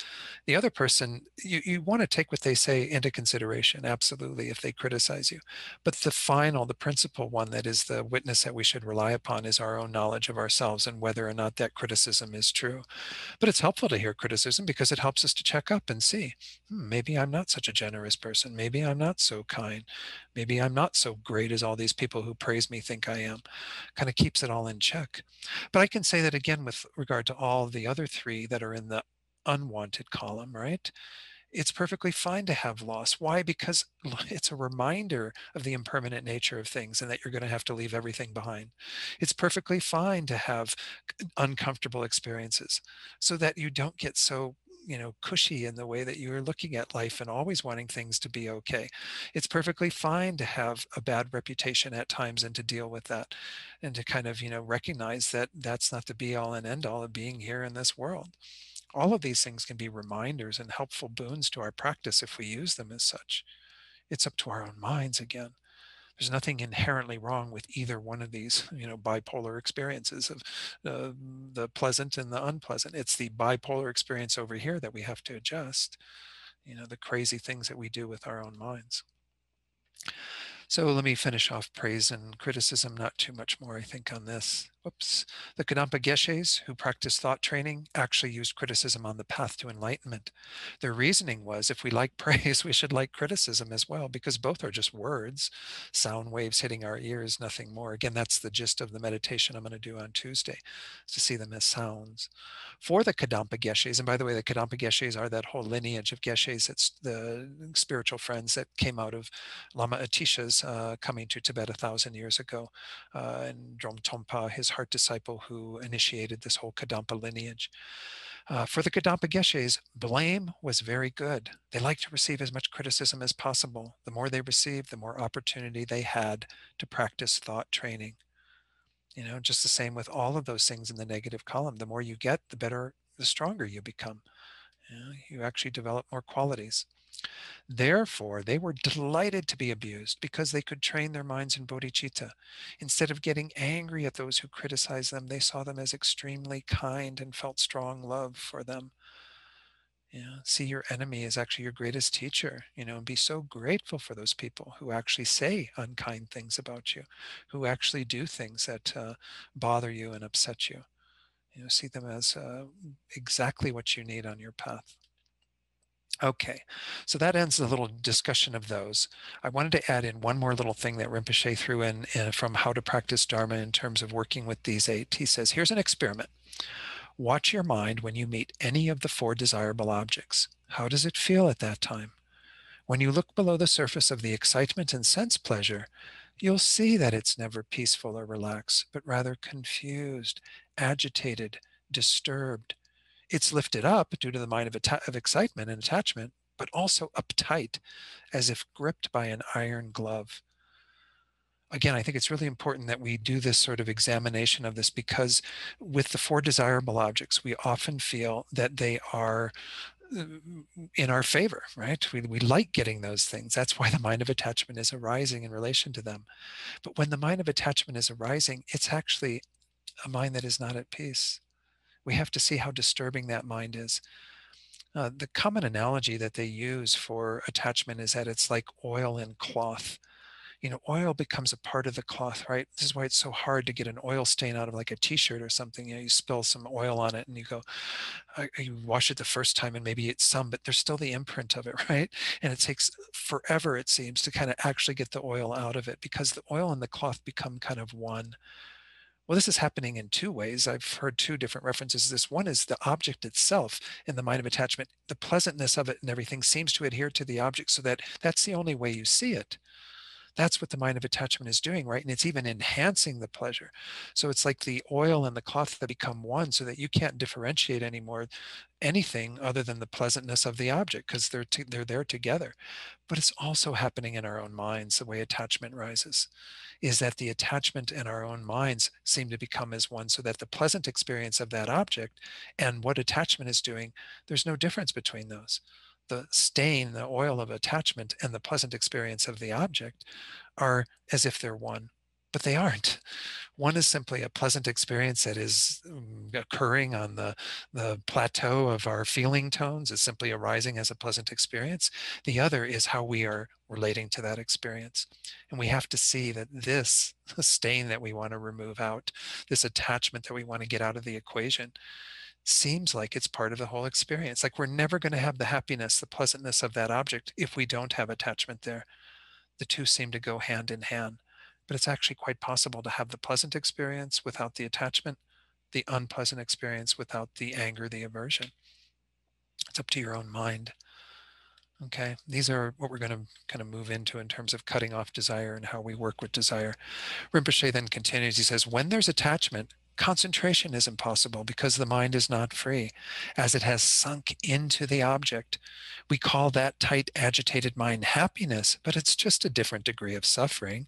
The other person, you want to take what they say into consideration, absolutely, if they criticize you. But the principal one that is the witness that we should rely upon is our own knowledge of ourselves and whether or not that criticism is true. But it's helpful to hear criticism because it helps us to check up and see, maybe I'm not such a generous person. Maybe I'm not so kind. Maybe I'm not so great as all these people who praise me think I am. Kind of keeps it all in check. But I can say that again with regard to all the other three that are in the unwanted column, right? It's perfectly fine to have loss. Why? Because it's a reminder of the impermanent nature of things and that you're going to have to leave everything behind. It's perfectly fine to have uncomfortable experiences so that you don't get so cushy in the way that you're looking at life and always wanting things to be okay. It's perfectly fine to have a bad reputation at times and to deal with that and to kind of, recognize that that's not the be all and end all of being here in this world. All of these things can be reminders and helpful boons to our practice if we use them as such. It's up to our own minds again. There's nothing inherently wrong with either one of these, bipolar experiences of the pleasant and the unpleasant. It's the bipolar experience over here that we have to adjust, the crazy things that we do with our own minds. So let me finish off praise and criticism, not too much more, I think, on this. Whoops. The Kadampa Geshes, who practiced thought training, actually used criticism on the path to enlightenment. Their reasoning was, if we like praise, we should like criticism as well, because both are just words, sound waves hitting our ears, nothing more. Again, that's the gist of the meditation I'm going to do on Tuesday, to see them as sounds. For the Kadampa Geshes, and by the way, the Kadampa Geshes are that whole lineage of Geshes, it's the spiritual friends that came out of Lama Atisha's coming to Tibet 1,000 years ago, and Drom Tompa, his heart disciple, who initiated this whole Kadampa lineage. For the Kadampa Geshes, blame was very good. They liked to receive as much criticism as possible. The more they received, the more opportunity they had to practice thought training. Just the same with all of those things in the negative column. The more you get, the better, the stronger you become. You actually develop more qualities. Therefore, they were delighted to be abused because they could train their minds in bodhicitta. Instead of getting angry at those who criticized them, they saw them as extremely kind and felt strong love for them. See your enemy as actually your greatest teacher, and be so grateful for those people who actually say unkind things about you, who actually do things that bother you and upset you. See them as exactly what you need on your path. Okay, so that ends the little discussion of those. I wanted to add in one more little thing that Rinpoche threw in from How to Practice Dharma in terms of working with these 8. He says, here's an experiment. Watch your mind when you meet any of the 4 desirable objects. How does it feel at that time? When you look below the surface of the excitement and sense pleasure, you'll see that it's never peaceful or relaxed, but rather confused, agitated, disturbed. It's lifted up due to the mind of excitement and attachment, but also uptight, as if gripped by an iron glove. Again, I think it's really important that we do this sort of examination of this, because with the 4 desirable objects, we often feel that they are in our favor, right? We like getting those things. That's why the mind of attachment is arising in relation to them. But when the mind of attachment is arising, it's actually a mind that is not at peace. We have to see how disturbing that mind is. The common analogy that they use for attachment is that it's like oil and cloth. Oil becomes a part of the cloth, right? This is why it's so hard to get an oil stain out of like a t-shirt or something. You spill some oil on it and you go, you wash it the first time and maybe it's some, but there's still the imprint of it, right? And it takes forever, it seems, to kind of actually get the oil out of it, because the oil and the cloth become kind of one. Well, this is happening in 2 ways. I've heard 2 different references. This one is the object itself in the mind of attachment. The pleasantness of it and everything seems to adhere to the object, so that that's the only way you see it. That's what the mind of attachment is doing, right? And it's even enhancing the pleasure. So it's like the oil and the cloth that become one, so that you can't differentiate anymore anything other than the pleasantness of the object, because they're there together. But it's also happening in our own minds, the way attachment rises, is that the attachment in our own minds seem to become as one, so that the pleasant experience of that object and what attachment is doing, there's no difference between those. The stain, the oil of attachment, and the pleasant experience of the object are as if they're one, but they aren't. One is simply a pleasant experience that is occurring on the plateau of our feeling tones, is simply arising as a pleasant experience. The other is how we are relating to that experience. And we have to see that this stain that we want to remove out, this attachment that we want to get out of the equation, seems like it's part of the whole experience. Like we're never going to have the happiness, the pleasantness of that object if we don't have attachment there. The 2 seem to go hand in hand. But it's actually quite possible to have the pleasant experience without the attachment, the unpleasant experience without the anger, the aversion. It's up to your own mind. Okay, these are what we're going to kind of move into in terms of cutting off desire and how we work with desire. Rinpoche then continues. He says, when there's attachment, Concentration is impossible because the mind is not free, as it has sunk into the object. We call that tight, agitated mind happiness, but it's just a different degree of suffering.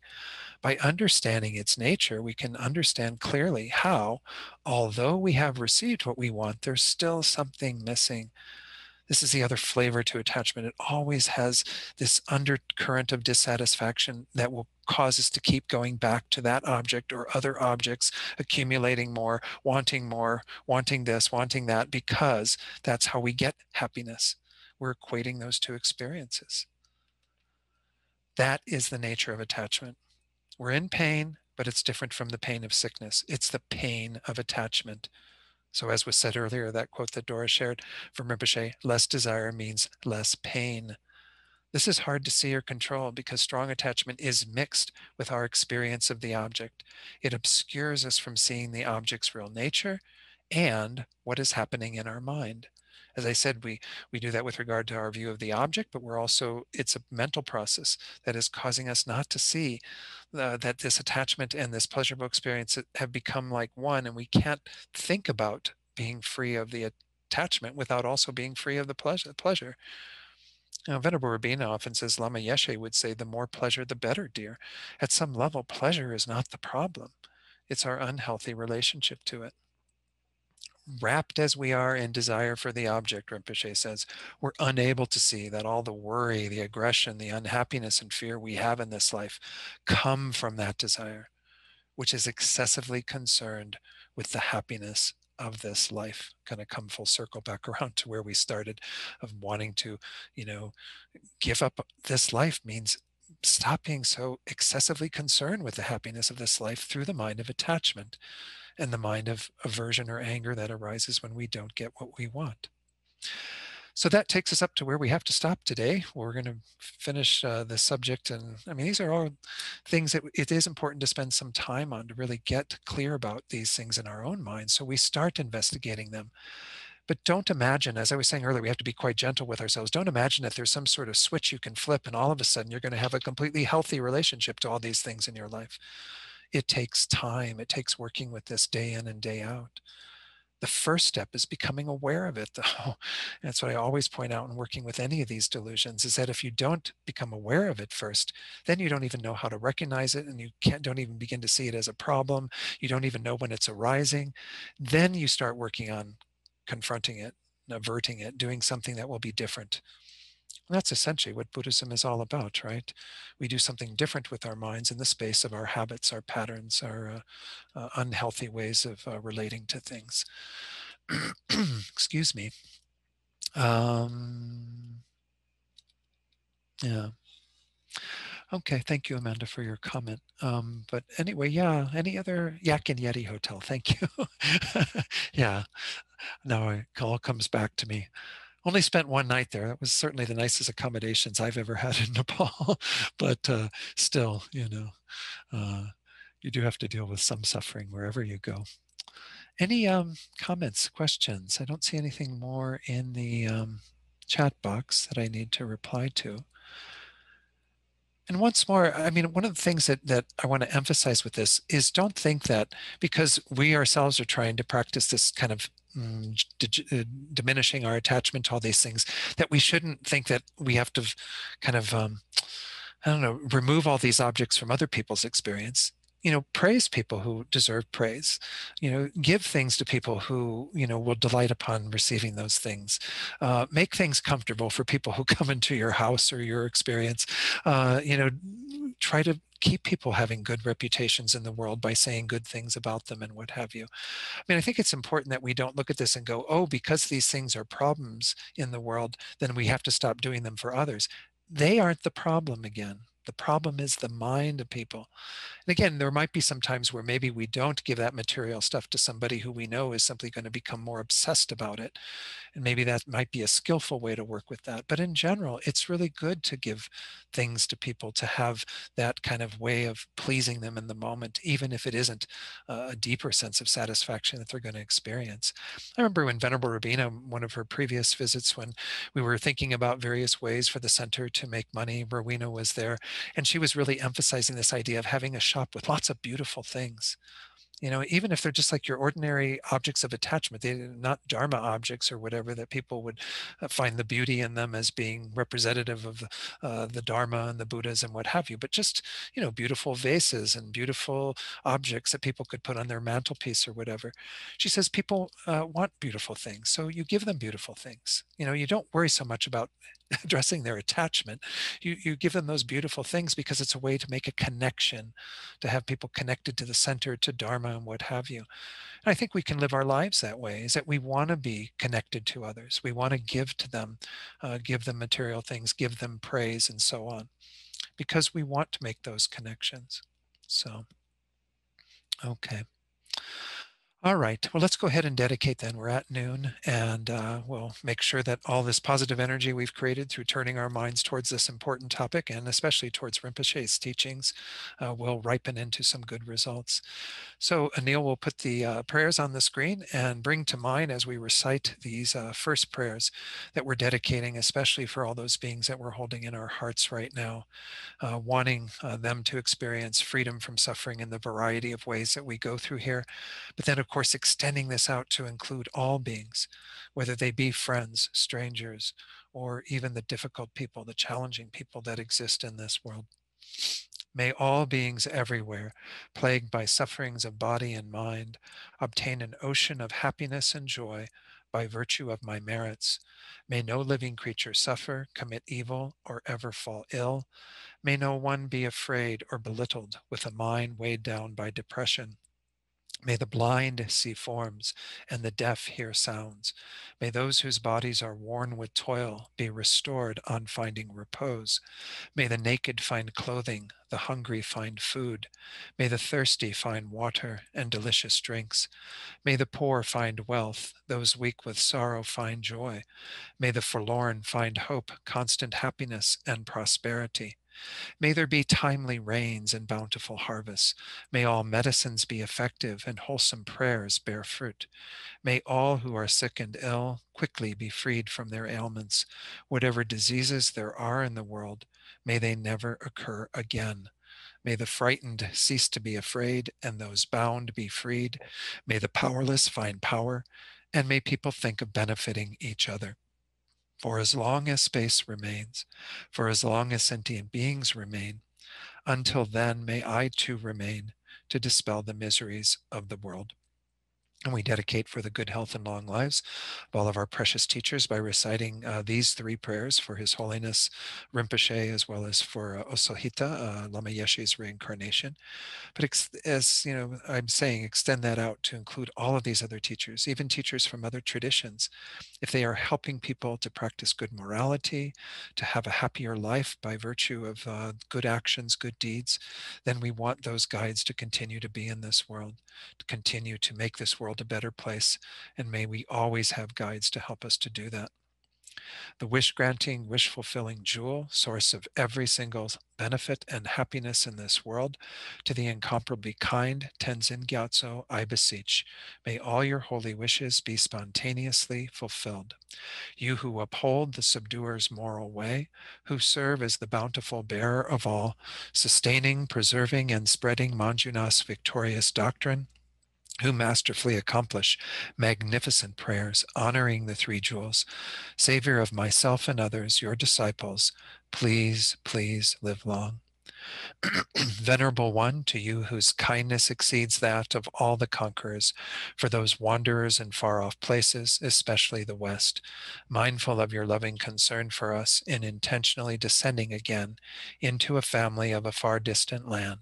By understanding its nature, we can understand clearly how, although we have received what we want, there's still something missing. This is the other flavor to attachment. It always has this undercurrent of dissatisfaction that will cause us to keep going back to that object or other objects, accumulating more, wanting this, wanting that, because that's how we get happiness. We're equating those two experiences. That is the nature of attachment. We're in pain, but it's different from the pain of sickness. It's the pain of attachment. So as was said earlier, that quote that Dora shared from Rinpoche, less desire means less pain. This is hard to see or control because strong attachment is mixed with our experience of the object. It obscures us from seeing the object's real nature and what is happening in our mind. As I said, we do that with regard to our view of the object, but it's a mental process that is causing us not to see that this attachment and this pleasurable experience have become like one, and we can't think about being free of the attachment without also being free of the pleasure. Now, Venerable Rabina often says, Lama Yeshe would say, the more pleasure, the better, dear. At some level, pleasure is not the problem. It's our unhealthy relationship to it. Wrapped as we are in desire for the object, Rinpoche says, we're unable to see that all the worry, the aggression, the unhappiness and fear we have in this life come from that desire, which is excessively concerned with the happiness of this life. Kind of come full circle back around to where we started, of wanting to, give up this life means stop being so excessively concerned with the happiness of this life through the mind of attachment and the mind of aversion or anger that arises when we don't get what we want. So that takes us up to where we have to stop today. We're going to finish the subject. And I mean, these are all things that it is important to spend some time on to really get clear about these things in our own minds. So we start investigating them. But don't imagine, as I was saying earlier, we have to be quite gentle with ourselves. Don't imagine that there's some sort of switch you can flip and all of a sudden you're going to have a completely healthy relationship to all these things in your life. It takes time. It takes working with this day in and day out. The first step is becoming aware of it, though. That's what I always point out in working with any of these delusions, is that if you don't become aware of it first, then you don't even know how to recognize it, and you don't even begin to see it as a problem. You don't even know when it's arising. Then you start working on confronting it, averting it, doing something that will be different. And that's essentially what Buddhism is all about, right? We do something different with our minds in the space of our habits, our patterns, our unhealthy ways of relating to things. Excuse me. Yeah. Okay, thank you, Amanda, for your comment. But anyway, yeah, any other Yak and Yeti Hotel, thank you. Yeah, now it all comes back to me. Only spent one night there. That was certainly the nicest accommodations I've ever had in Nepal. But still, you do have to deal with some suffering wherever you go. Any comments, questions? I don't see anything more in the chat box that I need to reply to. And once more, I mean, one of the things that I want to emphasize with this is don't think that because we ourselves are trying to practice this kind of diminishing our attachment to all these things, that we shouldn't think that we have to kind of, I don't know, remove all these objects from other people's experience. Praise people who deserve praise. Give things to people who, will delight upon receiving those things. Make things comfortable for people who come into your house or your experience. Try to keep people having good reputations in the world by saying good things about them and what have you. I mean, I think it's important that we don't look at this and go, oh, because these things are problems in the world, then we have to stop doing them for others. They aren't the problem again. The problem is the mind of people. And again, there might be some times where maybe we don't give that material stuff to somebody who we know is simply going to become more obsessed about it. And maybe that might be a skillful way to work with that. But in general, it's really good to give things to people, to have that kind of way of pleasing them in the moment, even if it isn't a deeper sense of satisfaction that they're going to experience. I remember when Venerable Rabina, one of her previous visits, when we were thinking about various ways for the center to make money, Rowena was there, and she was really emphasizing this idea of having a shop with lots of beautiful things. Even if they're just like your ordinary objects of attachment, they're not Dharma objects or whatever that people would find the beauty in them as being representative of the Dharma and the Buddhas and what have you, but just, beautiful vases and beautiful objects that people could put on their mantelpiece or whatever. She says people want beautiful things, so you give them beautiful things. You don't worry so much about addressing their attachment. You give them those beautiful things because it's a way to make a connection, to have people connected to the center, to Dharma and what have you. And I think we can live our lives that way, is that we want to be connected to others. We want to give to them, give them material things, give them praise and so on, because we want to make those connections. So, okay. All right, well, let's go ahead and dedicate then. We're at noon, and we'll make sure that all this positive energy we've created through turning our minds towards this important topic, and especially towards Rinpoche's teachings, will ripen into some good results. So Anil will put the prayers on the screen and bring to mind as we recite these first prayers that we're dedicating, especially for all those beings that we're holding in our hearts right now, wanting them to experience freedom from suffering in the variety of ways that we go through here. But then, of course, extending this out to include all beings, whether they be friends, strangers, or even the difficult people, the challenging people that exist in this world. May all beings everywhere, plagued by sufferings of body and mind, obtain an ocean of happiness and joy by virtue of my merits. May no living creature suffer, commit evil, or ever fall ill. May no one be afraid or belittled with a mind weighed down by depression. May the blind see forms and the deaf hear sounds. May those whose bodies are worn with toil be restored on finding repose. May the naked find clothing, the hungry find food. May the thirsty find water and delicious drinks. May the poor find wealth, those weak with sorrow find joy. May the forlorn find hope, constant happiness, and prosperity. May there be timely rains and bountiful harvests. May all medicines be effective and wholesome prayers bear fruit. May all who are sick and ill quickly be freed from their ailments. Whatever diseases there are in the world, may they never occur again. May the frightened cease to be afraid and those bound be freed. May the powerless find power, and may people think of benefiting each other. For as long as space remains, for as long as sentient beings remain, until then may I too remain to dispel the miseries of the world. And we dedicate for the good health and long lives of all of our precious teachers by reciting these three prayers for His Holiness Rinpoche, as well as for Osohita, Lama Yeshe's reincarnation. But as I'm saying, extend that out to include all of these other teachers, even teachers from other traditions. If they are helping people to practice good morality, to have a happier life by virtue of good actions, good deeds, then we want those guides to continue to be in this world, to continue to make this world a better place. And may we always have guides to help us to do that. The wish-granting, wish-fulfilling jewel, source of every single benefit and happiness in this world, to the incomparably kind Tenzin Gyatso, I beseech, may all your holy wishes be spontaneously fulfilled. You who uphold the subduer's moral way, who serve as the bountiful bearer of all, sustaining, preserving, and spreading Manjunath's victorious doctrine, who masterfully accomplish magnificent prayers, honoring the three jewels, Savior of myself and others, your disciples, please, please live long. Venerable One, to you whose kindness exceeds that of all the conquerors, for those wanderers in far-off places, especially the West, mindful of your loving concern for us in intentionally descending again into a family of a far distant land,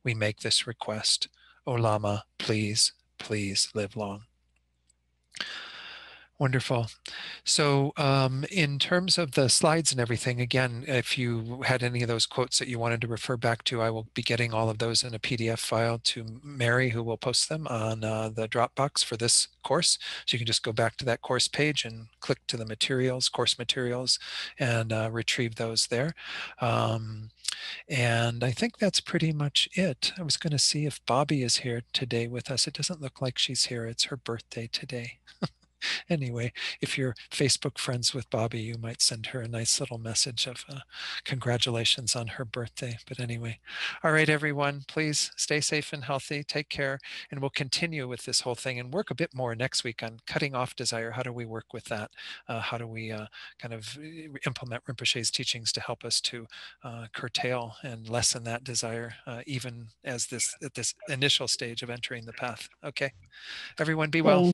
we make this request. O Lama, please, please live long. Wonderful. So in terms of the slides and everything, again, if you had any of those quotes that you wanted to refer back to, I will be getting all of those in a PDF file to Mary, who will post them on the Dropbox for this course. So you can just go back to that course page and click to the materials, course materials, and retrieve those there. And I think that's pretty much it. I was going to see if Bobby is here today with us. It doesn't look like she's here. It's her birthday today. Anyway, if you're Facebook friends with Bobby, you might send her a nice little message of congratulations on her birthday. But anyway, all right, everyone, please stay safe and healthy. Take care. And we'll continue with this whole thing and work a bit more next week on cutting off desire. How do we work with that? How do we kind of implement Rinpoche's teachings to help us to curtail and lessen that desire, even as this at this initial stage of entering the path? Okay, everyone, be well. Thank